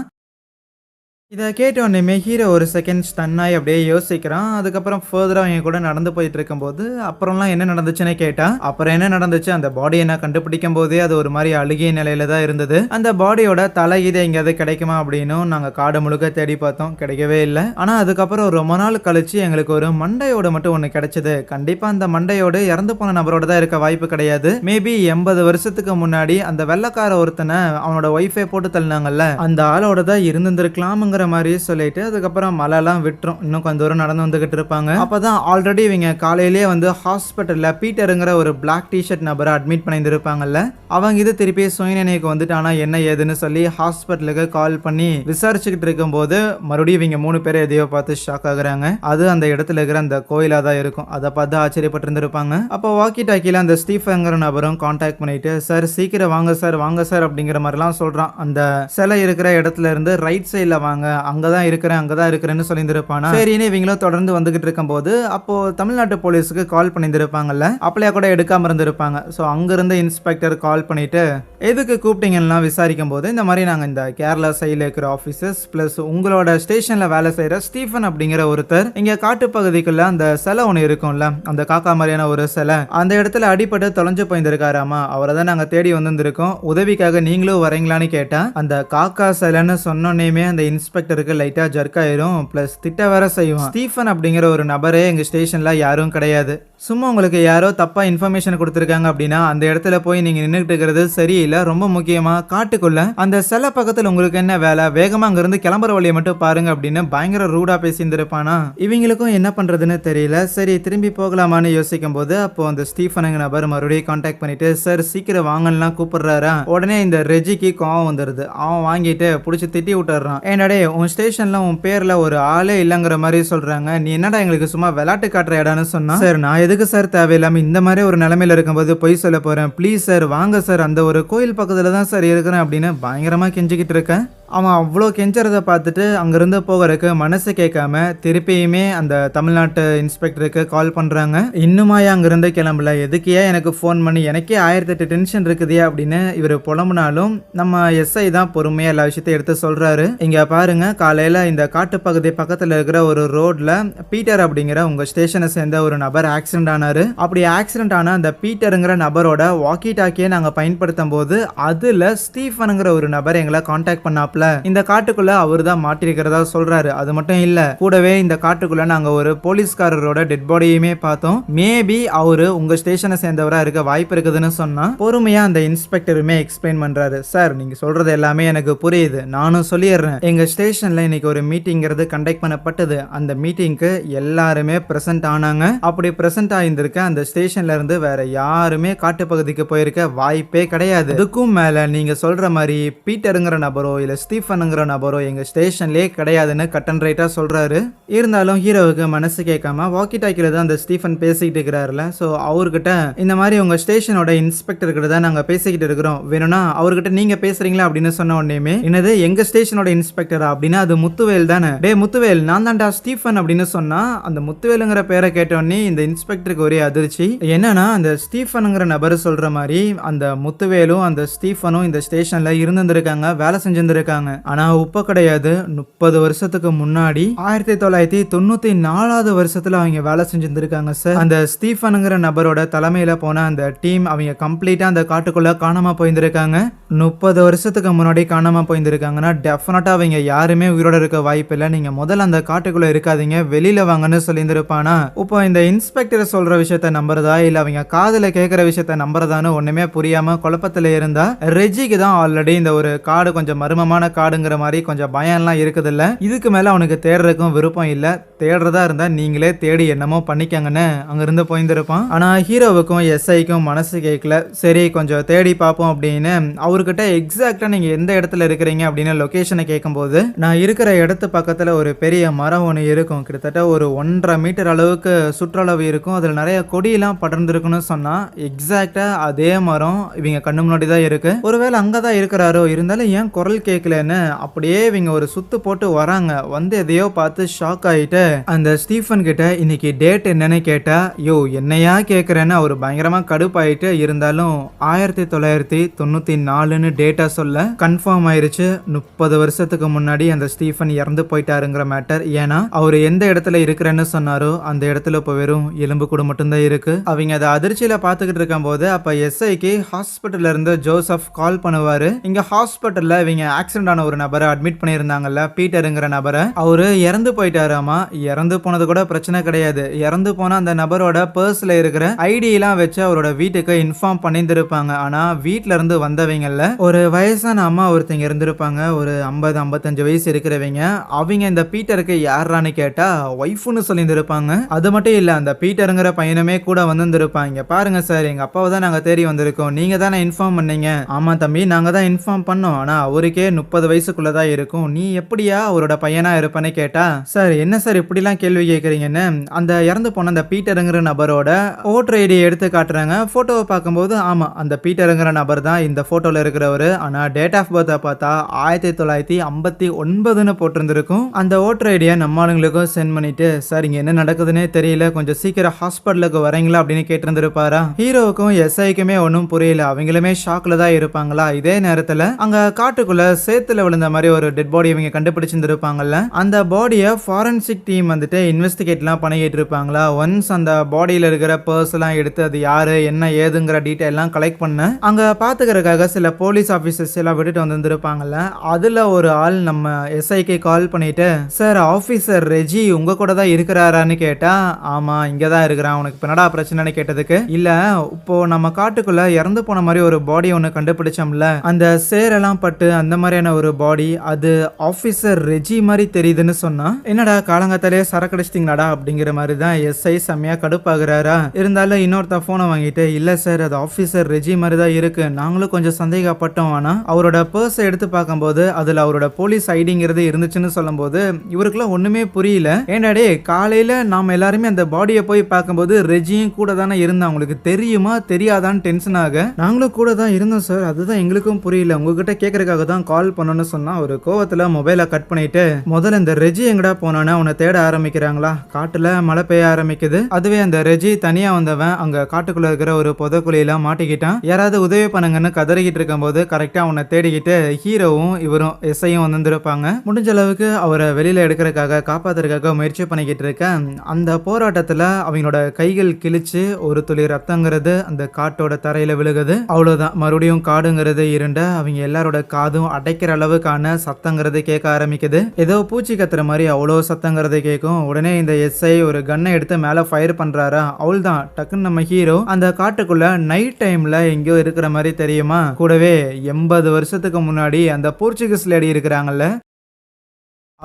இதை கேட்டோடனே ஹீரோ ஒரு செகண்ட் ஸ்டன்னாகி அப்படியே யோசிக்கிறான். அதுக்கப்புறம் ஃபர்தராக அவங்க கூட நடந்து போயிட்டு இருக்கும்போது அப்புறம்லாம் என்ன நடந்துச்சுன்னு கேட்டா, அப்புறம் என்ன நடந்துச்சு, அந்த பாடியை நான் கண்டுபிடிக்கும் போதே அது ஒரு மாதிரி அழுகிய நிலையில தான் இருந்தது. அந்த பாடியோட தலை இது எங்கேயாவது கிடைக்குமா அப்படின்னு நாங்கள் காடு முழுக்க தேடி பார்த்தோம், கிடைக்கவே இல்லை. ஆனால் அதுக்கப்புறம் ரொம்ப நாள் கழிச்சு எங்களுக்கு ஒரு மண்டையோடு மட்டும் ஒன்று கிடைச்சது. கண்டிப்பாக அந்த மண்டையோடு இறந்து போன நபரோட தான் இருக்க வாய்ப்பு கிடையாது. மேபி 80 வருஷத்துக்கு முன்னாடி அந்த வெள்ளக்கார ஒருத்தனை அவனோட ஒய்ஃபை போட்டு தள்ளினாங்கல்ல, அந்த ஆளோட தான் இருந்திருக்கலாமுங்க மாதிரி சொல்லிட்டு அதுக்கப்புறம் மழைலாம் விட்டுரும். இன்னும் கொஞ்சம் தூரம் நடந்து வந்துகிட்டு இருப்பாங்க. அப்பதான் ஆல்ரெடி இவங்க காலையிலேயே வந்து ஹாஸ்பிட்டல்ல பீட்டருங்கிற ஒரு பிளாக் டிஷர்ட் நபரை அட்மிட் பண்ணியிருப்பாங்கல்ல, அவங்க இது திருப்பி சுயநினைவுக்கு வந்துட்டானா என்ன ஏதுன்னு சொல்லி ஹாஸ்பிட்டலுக்கு கால் பண்ணி விசாரிச்சுக்கிட்டு இருக்கும் போது மறுபடியும் இவங்க 3 பேரை எதையோ பார்த்து ஷாக் ஆகுறாங்க. அது அந்த இடத்துல இருக்கிற அந்த கோயிலா தான் இருக்கும். அதை பார்த்து ஆச்சரியப்பட்டு இருந்திருப்பாங்க. அப்போ வாக்கி டாக்கில அந்த ஸ்டீஃபன்ங்கிற நபரும் கான்டாக்ட் பண்ணிட்டு, சார் சீக்கிரம் வாங்க சார் அப்படிங்கிற மாதிரிலாம் சொல்றான். அந்த சிலை இருக்கிற இடத்துல இருந்து ரைட் சைட்ல வாங்க, அங்கதான் இருக்கிறேன்னு சொல்லியிருந்திருப்பானா. சரின்னு இவங்களும் தொடர்ந்து வந்துகிட்டு இருக்கும் போது அப்போ தமிழ்நாட்டு போலீஸுக்கு கால் பண்ணியிருந்திருப்பாங்கல்ல, அப்பளையா கூட எடுக்காம இருந்திருப்பாங்க. ஸோ அங்கிருந்து இன்ஸ்பெக்டர் கால் பண்ணிட்டு எதுக்கு கூப்பிட்டீங்கன்னா விசாரிக்கும் போது இந்த மாதிரி நாங்கள் இந்த கேரளா சைடில் இருக்கிற ஆஃபீஸர்ஸ் பிளஸ் உங்களோட ஸ்டேஷனில் வேலை செய்கிற ஸ்டீஃபன் அப்படிங்கிற ஒருத்தர் இங்கே காட்டுப்பகுதிக்குள்ள அந்த சிலை ஒன்று இருக்கும்ல, அந்த காக்கா மாதிரியான ஒரு சிலை, அந்த இடத்துல அடிபட்டு தொலைஞ்சு போயிருந்திருக்காராமா. அவரை தான் நாங்கள் தேடி வந்திருக்கோம், உதவிக்காக நீங்களும் வரீங்களான்னு கேட்டா, அந்த காக்கா சிலைன்னு சொன்னோன்னே அந்த இன்ஸ்பெக்டருக்கு லைட்டா ஜர்க் ஆயிரும். பிளஸ் திட்ட வேற செய்வான். ஸ்டீஃபன் அப்படிங்கிற ஒரு நபரே எங்க ஸ்டேஷன்ல யாரும் கிடையாது. சும்மா உங்களுக்கு யாரோ தப்பா இன்ஃபர்மேஷன் கொடுத்துருக்காங்க அப்படின்னா அந்த இடத்துல போய் நீங்க நின்றுட்டு இருக்கிறது சரியில்லை. ரொம்ப முக்கியமா காட்டுக்குள்ள அந்த சில பக்கத்துல உங்களுக்கு என்ன வேலை, வேகமா அங்க இருந்து கிளம்புற வழியை மட்டும் பாருங்க அப்படின்னு பயங்கர ரூடா பேசியிருந்திருப்பானா. இவங்களுக்கும் என்ன பண்றதுன்னு தெரியல. சரி திரும்பி போகலாமான்னு யோசிக்கும் போது அப்போ அந்த ஸ்டீஃபனுங்க நபர் மறுபடியும் கான்டாக்ட் பண்ணிட்டு, சார் சீக்கிரம் வாங்கலாம் கூப்பிடுறாரா. உடனே இந்த ரெஜிக்கு கோவம் வந்துருது. அவன் வாங்கிட்டு பிடிச்சி திட்டி விட்டுறான். என்னடே உன் ஸ்டேஷன்ல உன் பேர்ல ஒரு ஆளே இல்லங்கிற மாதிரி சொல்றாங்க, நீ என்னடா எங்களுக்கு சும்மா விளையாட்டு காட்டுற இடம்னு சொன்னா. சார் நான் எதுக்கு சார் தேவையில்லாம இந்த மாதிரி ஒரு நிலைமையில இருக்கும்போது பொய் சொல்ல போறேன், ப்ளீஸ் சார் வாங்க சார், அந்த ஒரு கோயில் பக்கத்துல தான் சார் இருக்கிறேன் அப்படின்னு பயங்கரமா கெஞ்சிக்கிட்டு இருக்கேன். அவன் அவ்வளோ கெஞ்சறதை பார்த்துட்டு அங்கிருந்து போகிறதுக்கு மனசு கேட்காம திருப்பியுமே அந்த தமிழ்நாட்டு இன்ஸ்பெக்டருக்கு கால் பண்ணுறாங்க. இன்னுமாயா அங்கிருந்து கிளம்பல, எதுக்கையா எனக்கு ஃபோன் பண்ணி, எனக்கே 1008 டென்ஷன் இருக்குதியா அப்படின்னு இவர் புலம்புனாலும் நம்ம எஸ்ஐ தான் பொறுமையாக எல்லா விஷயத்தையும் எடுத்து சொல்கிறாரு. இங்கே பாருங்க, காலையில் இந்த காட்டுப்பகுதி பக்கத்தில் இருக்கிற ஒரு ரோட்ல பீட்டர் அப்படிங்கிற உங்கள் ஸ்டேஷனை சேர்ந்த ஒரு நபர் ஆக்சிடென்ட் ஆனார். அப்படி ஆக்சிடென்ட் ஆன அந்த பீட்டருங்கிற நபரோட வாக்கி டாக்கியை நாங்கள் பயன்படுத்தும் போது அதில் ஸ்டீஃபனுங்கிற ஒரு நபர் எங்களை கான்டாக்ட் பண்ணாப்ப இந்த காட்டுக்குள்ள அவர் தான் மாட்டிருக்கிறதா சொல்றாரு. அது மட்டும் இல்ல, கூடவே இந்த காட்டுக்குள்ள நாங்க ஒரு போலீஸ்காரரோட டெட் பாடியுமே பார்த்தோம். மேபி அவரு உங்க ஸ்டேஷனை சேர்ந்தவரா இருக்க வாய்ப்பு இருக்குதுன்னு சொன்னா பொறுமையா அந்த இன்ஸ்பெக்டருமே எக்ஸ்பிளைன் பண்றாரு. சார் நீங்க சொல்றது எல்லாமே எனக்கு புரியுது, நானும் சொல்லிடுறேன். எங்க ஸ்டேஷன்ல இன்னைக்கு ஒரு மீட்டிங்கிறது கண்டக்ட் பண்ணப்பட்டது. அந்த மீட்டிங்க்கு எல்லாருமே பிரசன்ட் ஆனாங்க. அப்படி பிரசன்ட் ஆயிருந்திருக்க அந்த ஸ்டேஷன்ல இருந்து வேற யாருமே காட்டுப்பகுதிக்கு போயிருக்க வாய்ப்பே கிடையாது. அதுக்கும் மேல நீங்க சொல்ற மாதிரி பீட்டருங்கிற நபரோ இல்ல ஸ்டீஃபனுங்கிற நபரோ எங்க ஸ்டேஷன்லயே கிடையாதுன்னு கட் அண்ட் ரைட்டா சொல்றாரு. இருந்தாலும் ஹீரோவுக்கு மனசு கேட்காம வாக்கி டாக்கில தான் அந்த ஸ்டீஃபன் பேசிக்கிட்டு இருக்கிறாருல. ஸோ அவர்கிட்ட இந்த மாதிரி உங்க ஸ்டேஷனோட இன்ஸ்பெக்டர் கிட்ட தான் நாங்க பேசிக்கிட்டு இருக்கிறோம், வேணும்னா அவர்கிட்ட நீங்க பேசுறீங்களா அப்படின்னு சொன்ன உடனே, என்னது எங்க ஸ்டேஷனோட இன்ஸ்பெக்டரா அப்படின்னா அது முத்துவேல் தானே, டே முத்துவேல் நான் தான்டா ஸ்டீஃபன் அப்படின்னு சொன்னா அந்த முத்துவேலுங்கிற பேரை கேட்டோடனே இந்த இன்ஸ்பெக்டருக்கு ஒரே அதிர்ச்சி. என்னன்னா அந்த ஸ்டீஃபனுங்கிற நபர் சொல்ற மாதிரி அந்த முத்துவேலும் அந்த ஸ்டீஃபனும் இந்த ஸ்டேஷன்ல இருந்திருக்காங்க, வேலை செஞ்சிருந்திருக்காங்க. ஆனா உப்ப கிடையாது, 30 வருஷத்துக்கு முன்னாடி 1994 வருஷத்துல அவங்க வேலை செஞ்சிருந்திருக்காங்க சார். அந்த ஸ்டீஃபனுங்கிற நபரோட தலைமையில போன அந்த டீம் அவங்க கம்ப்ளீட்டா அந்த காட்டுக்குள்ள காணாம போயிருந்திருக்காங்க. 30 வருஷத்துக்கு முன்னாடி காணாம போயிருந்திருக்காங்கன்னா டெஃபினட்டா அவங்க யாருமே உயிரோட இருக்க வாய்ப்பு இல்லை. நீங்க முதல்ல அந்த காட்டுக்குள்ள இருக்காதீங்க, வெளியில வாங்கன்னு சொல்லியிருந்திருப்பானா. இப்போ இந்த இன்ஸ்பெக்டர் சொல்ற விஷயத்த நம்புறதா இல்ல அவங்க காதுல கேட்கிற விஷயத்த நம்புறதான்னு ஒண்ணுமே புரியாம குழப்பத்துல இருந்தா ரெஜிக்கு தான் ஆல்ரெடி இந்த ஒரு காடு கொஞ்சம் மர்மமான காடுங்கிற மாதிரி கொஞ்சம் பயம் எல்லாம் இருக்குது இல்ல. இதுக்கு மேல அவனுக்கு தேடுறதுக்கும் விருப்பம் இல்ல, தேடுறதா இருந்தா நீங்களே தேடி என்னமோ பண்ணிக்கங்கன்னு அங்க இருந்து போயிருந்திருப்பான். ஆனா ஹீரோவுக்கும் எஸ்ஐக்கும் மனசு கேட்கல. சரி கொஞ்சம் தேடி பார்ப்போம் அப்படின்னு அவர்கிட்ட எக்ஸாக்டா நீங்க எந்த இடத்துல இருக்கிறீங்க அப்படின்னு லொகேஷனை கேட்கும்போது, நான் இருக்கிற இடத்து பக்கத்துல ஒரு பெரிய மரம் ஒன்று இருக்கும், கிட்டத்தட்ட ஒரு 1.5 மீட்டர் அளவுக்கு சுற்றளவு இருக்கும், அதுல நிறைய கொடியெல்லாம் படர்ந்துருக்குன்னு சொன்னா எக்ஸாக்டா அதே மரம் இவங்க கண்ணு முன்னாடி தான் இருக்கு. ஒருவேளை அங்கதான் இருக்கிறாரோ, இருந்தாலும் ஏன் குரல் கேட்கலன்னு அப்படியே இவங்க ஒரு சுத்து போட்டு வராங்க. வந்து எதையோ பார்த்து ஷாக் ஆயிட்டு அந்த ஸ்டீஃபன் கிட்ட இன்னைக்கு டேட் என்னன்னு கேட்டா, யோ என்னையா கேட்கறேன்னு அவர் பயங்கரமா கடுப்பாயிட்டு, இருந்தாலும் 1994ன்னு டேட்டா சொல்ல கன்ஃபார்ம் ஆயிருச்சு. 30 வருஷத்துக்கு முன்னாடி அந்த ஸ்டீஃபன் இறந்து போயிட்டாருங்கிற மேட்டர். ஏன்னா அவர் எந்த இடத்துல இருக்கிறேன்னு சொன்னாரோ அந்த இடத்துல இப்போ வெறும் எலும்பு கூட மட்டும்தான் இருக்கு. அவங்க அதை அதிர்ச்சியில பாத்துக்கிட்டு இருக்கும் போது அப்ப எஸ்ஐக்கு ஹாஸ்பிட்டல்ல இருந்து ஜோசப் கால் பண்ணுவாரு. இங்க ஹாஸ்பிட்டல்ல இவங்க ஆக்சிடென்ட் ஆன ஒரு நபரை அட்மிட் பண்ணியிருந்தாங்கல்ல, பீட்டருங்கிற நபரை, அவரு இறந்து போயிட்டாராமா. இறந்து போனது கூட பிரச்சனை கிடையாது, இறந்து போன அந்த நபரோட பர்ஸ்ல இருக்கிற ஐடி எல்லாம் வச்சு அவரோட வீட்டுக்கு இன்ஃபார்ம் பண்ணியிருந்திருப்பாங்க. ஆனா வீட்ல இருந்து வந்தவங்கல்ல ஒரு வயசான அம்மா ஒருத்தங்க இருந்திருப்பாங்க, ஒரு 50-55 வயசு இருக்கிறவங்க. அவங்க இந்த பீட்டருக்கு யாரான்னு கேட்டா ஒய்ஃப்னு சொல்லியிருந்திருப்பாங்க. அது மட்டும் இல்ல அந்த பீட்டருங்கிற பையனுமே கூட வந்திருப்பாங்க. பாருங்க சார், எங்க அப்பாவை தான் நாங்க தேடி வந்திருக்கோம், நீங்க தானே இன்ஃபார்ம் பண்ணீங்க. ஆமா தம்பி நாங்க தான் இன்ஃபார்ம் பண்ணோம், ஆனா அவருக்கே 30 வயசுக்குள்ளதான் இருக்கும், நீ எப்படியா அவரோட பையனா இருப்பேன்னு கேட்டா, சார் என்ன சார் இப்படிலாம் கேள்வி கேட்கறீங்கன்னு அந்த இறந்து போன அந்த பீட்டருங்கிற நபரோட ஓட்டர் ஐடி எடுத்து காட்டுறாங்க. போட்டோவை பார்க்கும்போது ஆமா அந்த பீட்டருங்கிற நபர் தான் இந்த போட்டோல இருக்கிறவரு. ஆனா டேட் ஆஃப் பர்த் பார்த்தா 1959ன்னு போட்டிருந்திருக்கும். அந்த ஓட்டர் ஐடியை நம்ம ஆளுங்களுக்கும் சென்ட் பண்ணிட்டு, சார் இங்க என்ன நடக்குதுன்னே தெரியல, கொஞ்சம் சீக்கிரம் ஹாஸ்பிட்டலுக்கு வரீங்களா அப்படின்னு கேட்டிருந்திருப்பாரா. ஹீரோவுக்கும் எஸ்ஐக்குமே ஒன்றும் புரியல, அவங்களுமே ஷாக்ல தான் இருப்பாங்களா. இதே நேரத்துல அங்க காட்டுக்குள்ள சேத்துல விழுந்த மாதிரி ஒரு டெட் பாடி இவங்க கண்டுபிடிச்சிருந்திருப்பாங்கல்ல, அந்த பாடியை ஃபாரன்சிக் டீம் வந்துட்டு இன்வெஸ்டிகேட்லாம் பண்ணிக்கிட்டு இருப்பாங்களா. ஒன்ஸ் அந்த பாடியில இருக்கிற பர்ஸ் எல்லாம் எடுத்து அது யாரு என்ன ஏதுங்கிற டீட்டெயில் எல்லாம் கலெக்ட் பண்ண அங்க பாத்துக்கிறதுக்காக சில போலீஸ் ஆபீசர்ஸ் எல்லாம் விட்டுட்டு வந்திருப்பாங்கல்ல. அதுல ஒரு ஆள் நம்ம எஸ்ஐக்கு கால் பண்ணிட்டு, சார் ஆபீசர் ரெஜி உங்க கூட தான் இருக்கிறாரான்னு கேட்டா, ஆமா இங்கதான் இருக்கிறான், உனக்கு என்னடா பிரச்சனைன்னு கேட்டதுக்கு, இல்ல இப்போ நம்ம காட்டுக்குள்ள இறந்து போன மாதிரி ஒரு பாடி ஒன்னு கண்டுபிடிச்சோம்ல, அந்த சேரெல்லாம் பட்டு அந்த மாதிரியான ஒரு பாடி, அது ஆபீசர் ரெஜி மாதிரி தெரியுதுன்னு சொன்னா, என்னடா காலங்காத்தாலே சரக்கடிச்சிட்டீங்களாடா அப்படிங்கிற மாதிரி தான் எஸ்ஐ செம்மையா கடுப்பாகிறாரா. இருந்தாலும் இன்னொருத்த போனை வாங்கிட்டு, இல்ல சார் அது ஆபீசர் ரெஜி மாதிரி தான் இருக்கு, நாங்களும் கொஞ்சம் சந்தேகப்பட்டோம், ஆனா அவரோட பர்ஸை எடுத்து பார்க்கும்போது அதுல அவரோட போலீஸ் ஐடிங்கிறது இருந்துச்சுன்னு சொல்லும் போது இவருக்குலாம் ஒண்ணுமே புரியல. ஏண்டாடே காலையில நாம எல்லாருமே அந்த பாடியை போய் பார்க்கும்போது ரெஜியும் கூட தானே இருந்தா, உங்களுக்கு தெரியுமா தெரியாதான்னு டென்ஷன் ஆக, நாங்களும் கூட தான் இருந்தோம் சார், அதுதான் எங்களுக்கும் புரியல, உங்ககிட்ட கேட்கறதுக்காக தான் கால் பண்ணணும்னு சொன்னா ஒரு கோவத்துல மொபைலை கட் பண்ணிட்டு, முதல்ல இந்த ரெஜி எங்கடா போனானே அவனை தேட ஆரம்பிக்கிறாங்களா. காட்டுல மழை பெய்ய ஆரம்பிக்குது. அதுவே அந்த ரெஜி தனியா வந்தவன் அங்க காட்டுக்குள்ள இருக்கிற ஒரு புதக்குழியில மாட்டிக்கிட்டான். யாராவது உதவி பண்ணுங்கன்னு கதறிக்கிட்டு இருக்கும் போது கரெக்டா அவனை தேடிக்கிட்டு ஹீரோவும் இவரும் எஸ்ஐயும் வந்திருப்பாங்க. முடிஞ்ச அளவுக்கு அவரை வெளியில எடுக்கிறதுக்காக காப்பாத்துறதுக்காக முயற்சி பண்ணிக்கிட்டு இருக்க அந்த போராட்டத்துல அவங்களோட கைகள் கிழிச்சு ஒரு துளி ரத்தங்கிறது அந்த காட்டோட தரையில விழுகுது. அவ்வளவுதான், மறுபடியும் காடுங்கிறது இருண்ட அவங்க எல்லாரோட காதும் அடைக்கிற அளவுக்கான சத்தங்கிறது கேட்க ஆரம்பிக்குது. ஏதோ பூச்சி கத்துற மாதிரி அவ்வளோ சத்தங்கிறது கேட்கும். உடனே இந்த எஸ்ஐ ஒரு கன்னை எடுத்து மேல ஃபயர் பண்றாரா. அவள் தான் டக்குன்னு நம்ம ஹீரோ அந்த காட்டுக்குள்ள நைட் டைம்ல எங்கேயோ இருக்கிற மாதிரி தெரியுமா. கூடவே 80 வருஷத்துக்கு முன்னாடி அந்த போர்ச்சுகீஸ் லேடி இருக்கிறாங்கல்ல,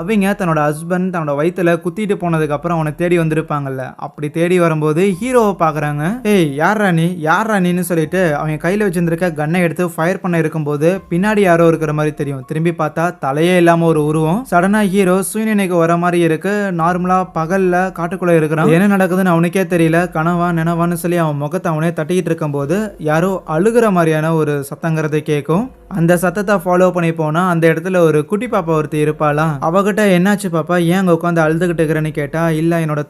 அவங்க தன்னோட ஹஸ்பண்ட் தன்னோட வயித்துல குத்திட்டு போனதுக்கு அப்புறம் அவனை தேடி வந்திருப்பாங்கல்ல. அப்படி தேடி வரும்போது ஹீரோவை பாக்குறாங்க. ஏய் யார் ராணின்னு சொல்லிட்டு அவங்க கையில வச்சிருந்திருக்க கன்னை எடுத்து ஃபயர் பண்ண இருக்கும்போது பின்னாடி யாரோ இருக்கிற மாதிரி தெரியும். திரும்பி பார்த்தா தலையே இல்லாம ஒரு உருவம். சடனா ஹீரோ சுயநினைக்கு வர மாதிரி இருக்கு. நார்மலா பகல்ல காட்டுக்குள்ள இருக்கிறான். என்ன நடக்குதுன்னு அவனுக்கே தெரியல. கனவா நினவான்னு சொல்லி அவன் முகத்தை அவனே தட்டிக்கிட்டு இருக்கும் போது யாரோ அழுகிற மாதிரியான ஒரு சத்தங்கிறது கேட்கும். அந்த சத்தத்தை ஃபாலோ பண்ணி போனா அந்த இடத்துல ஒரு குட்டி பாப்பா ஒருத்தி இருப்பாளா. அவகிட்ட என்னாச்சு பாப்பா, ஏன் அங்க உட்காந்து அழுதுகிட்டு இருக்கிறேன்னு கேட்டா, இல்ல என்னோட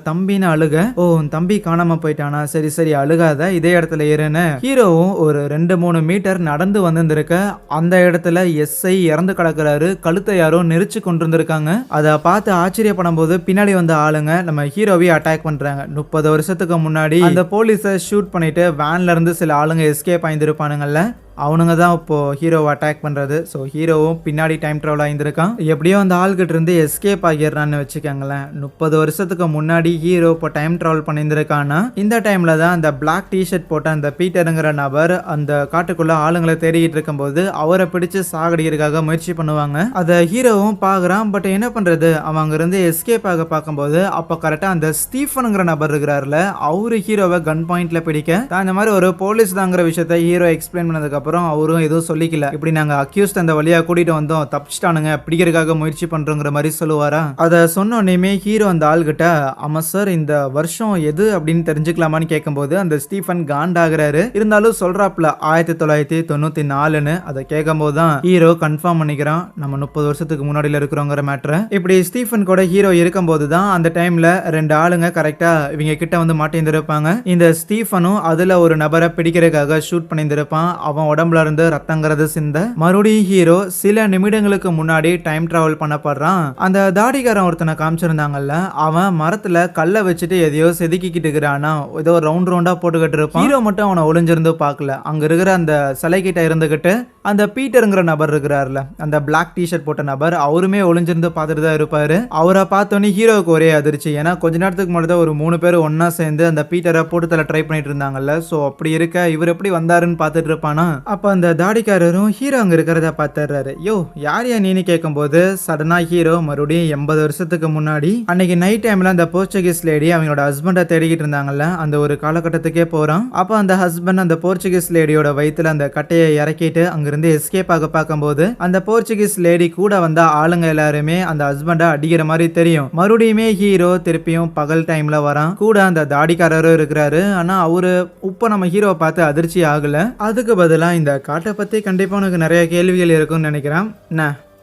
தம்பின்னு அழுக. ஓ உன் தம்பி காணாம போயிட்டானா, சரி சரி அழுகாத, இதே இடத்துல இருன்னு ஹீரோவும் ஒரு 2-3 மீட்டர் நடந்து வந்திருக்க. அந்த இடத்துல எஸ்ஐ இறந்து கிடக்குறாரு. கழுத்தை யாரோ நெரிச்சு கொண்டு இருந்திருக்காங்க. அதை பார்த்து ஆச்சரியப்படும் போது பின்னாடி வந்த ஆளுங்க நம்ம ஹீரோவை அட்டாக் பண்றாங்க. 30 வருஷத்துக்கு முன்னாடி அந்த போலீஸை ஷூட் பண்ணிட்டு வேன்ல இருந்து சில ஆளுங்க எஸ்கேப் ஆயிருப்பானுங்கல்ல, அவனுங்க தான் இப்போ ஹீரோவை அட்டாக் பண்றது. ஸோ ஹீரோவும் பின்னாடி டைம் ட்ராவல் ஆகியிருக்கான். எப்படியோ அந்த ஆள்கிட்ட இருந்து எஸ்கேப் ஆகிடுறான்னு வச்சுக்கோங்களேன். 30 வருஷத்துக்கு முன்னாடி ஹீரோ இப்போ டைம் ட்ராவல் பண்ணியிருந்திருக்கான்னா இந்த டைம்ல தான் அந்த பிளாக் டிஷர்ட் போட்ட அந்த பீட்டருங்கிற நபர் அந்த காட்டுக்குள்ள ஆளுங்களை தேடிக்கிட்டு இருக்கும்போது அவரை பிடிச்சு சாகடிக்கிறதுக்காக முயற்சி பண்ணுவாங்க. அதை ஹீரோவும் பாக்குறான். பட் என்ன பண்றது, அவன் அங்க இருந்து எஸ்கேப் ஆக பார்க்கும்போது அப்போ கரெக்டா அந்த ஸ்டீஃபனுங்கிற நபர் இருக்கிறாருல, அவரு ஹீரோவை கன் பாயிண்ட்ல பிடிக்க தான் இந்த மாதிரி ஒரு போலீஸ் தாங்கிற விஷயத்த ஹீரோ எக்ஸ்பிளைன் பண்ணதுக்கு அப்புறம் அவரும் எதுவும் சொல்லிக்கல. இப்படி நாங்க அக்யூஸ்ட் அந்த வழியா கூட்டிட்டு வந்தோம், தப்பிச்சிட்டானுங்க, பிடிக்கிறதுக்காக முயற்சி பண்றோங்கிற மாதிரி சொல்லுவாரா. அதை சொன்னோன்னே ஹீரோ அந்த ஆள்கிட்ட, ஆமா சார் இந்த வருஷம் எது அப்படின்னு தெரிஞ்சுக்கலாமான்னு கேட்கும்போது அந்த ஸ்டீஃபன் காண்டாகிறாரு. இருந்தாலும் சொல்றாப்ல 1994ன்னு. அதை கேட்கும் போதுதான் ஹீரோ கன்ஃபார்ம் பண்ணிக்கிறான், நம்ம 30 வருஷத்துக்கு முன்னாடியில இருக்கிறோங்கிற மேட்டர். இப்படி ஸ்டீஃபன் கூட ஹீரோ இருக்கும் போதுதான் அந்த டைம்ல 2 ஆளுங்க கரெக்டா இவங்க கிட்ட வந்து மாட்டிருந்திருப்பாங்க. இந்த ஸ்டீஃபனும் அதுல ஒரு நபரை பிடிக்கிறதுக்காக ஷூட் பண்ணியிருந்திருப்பான். அவன் உடம்புல இருந்து ரத்தங்கிறது சிந்த. மறுபடியும் ஹீரோ சில நிமிடங்களுக்கு முன்னாடி டைம் டிராவல் பண்ணப்படுறான். அந்த தாடிக்காரன் ஒருத்தனை காமிச்சிருந்தாங்கல்ல, அவன் மரத்துல கல்லை வச்சுட்டு எதையோ செதுக்கிக்கிட்டு இருக்கிறானா, ஏதோ ரவுண்டா போட்டுக்கிட்டு இருப்பான். ஹீரோ மட்டும் அவனை ஒளிஞ்சிருந்து பார்க்கல. அங்க இருக்கிற அந்த சிலை கிட்ட இருந்துகிட்டு அந்த பீட்டருங்கிற நபர் இருக்கிறாருல, அந்த பிளாக் டிஷர்ட் போட்ட நபர், அவருமே ஒளிஞ்சிருந்து பார்த்துட்டு தான் இருப்பாரு. அவரை பார்த்தோன்னே ஹீரோவுக்கு ஒரே அதிர்ச்சி. ஏன்னா கொஞ்ச நேரத்துக்கு முன்னாடி தான் ஒரு 3 பேர் ஒன்னா சேர்ந்து அந்த பீட்டரை போட்டு தலை ட்ரை பண்ணிட்டு இருந்தாங்கல்ல. சோ அப்படி இருக்க இவர் எப்படி வந்தாருன்னு பார்த்துட்டு இருப்பானா. அப்ப அந்த தாடிக்காரரும் ஹீரோ அங்க இருக்கிறத பார்த்துறாரு. யோ யார் நீன்னு கேட்கும்போது சடனா ஹீரோ மறுபடியும் 80 வருஷத்துக்கு முன்னாடி அன்னைக்கு நைட் டைம்ல அந்த போர்ச்சுகீஸ் லேடி அவங்களோட ஹஸ்பண்டை தேடிக்கிட்டு இருந்தாங்கல்ல, அந்த ஒரு காலகட்டத்துக்கே போறான். அப்ப அந்த ஹஸ்பண்ட் அந்த போர்ச்சுகீஸ் லேடியோட வயித்துல அந்த கட்டையை இறக்கிட்டு அங்கிருந்து எஸ்கேப் ஆக பார்க்கும்போது அந்த போர்ச்சுகீஸ் லேடி கூட வந்த ஆளுங்க எல்லாருமே அந்த ஹஸ்பண்டை அடிக்கிற மாதிரி தெரியும். மறுபடியுமே ஹீரோ திருப்பியும் பகல் டைம்ல வரான். கூட அந்த தாடிக்காரரும் இருக்கிறாரு. ஆனா அவரு இப்ப நம்ம ஹீரோவை பார்த்து அதிர்ச்சி ஆகல. அதுக்கு பதிலா இந்த காட்டை பத்தி கண்டிப்பா உனக்கு நிறைய கேள்விகள் இருக்கும்னு நினைக்கிறேன்,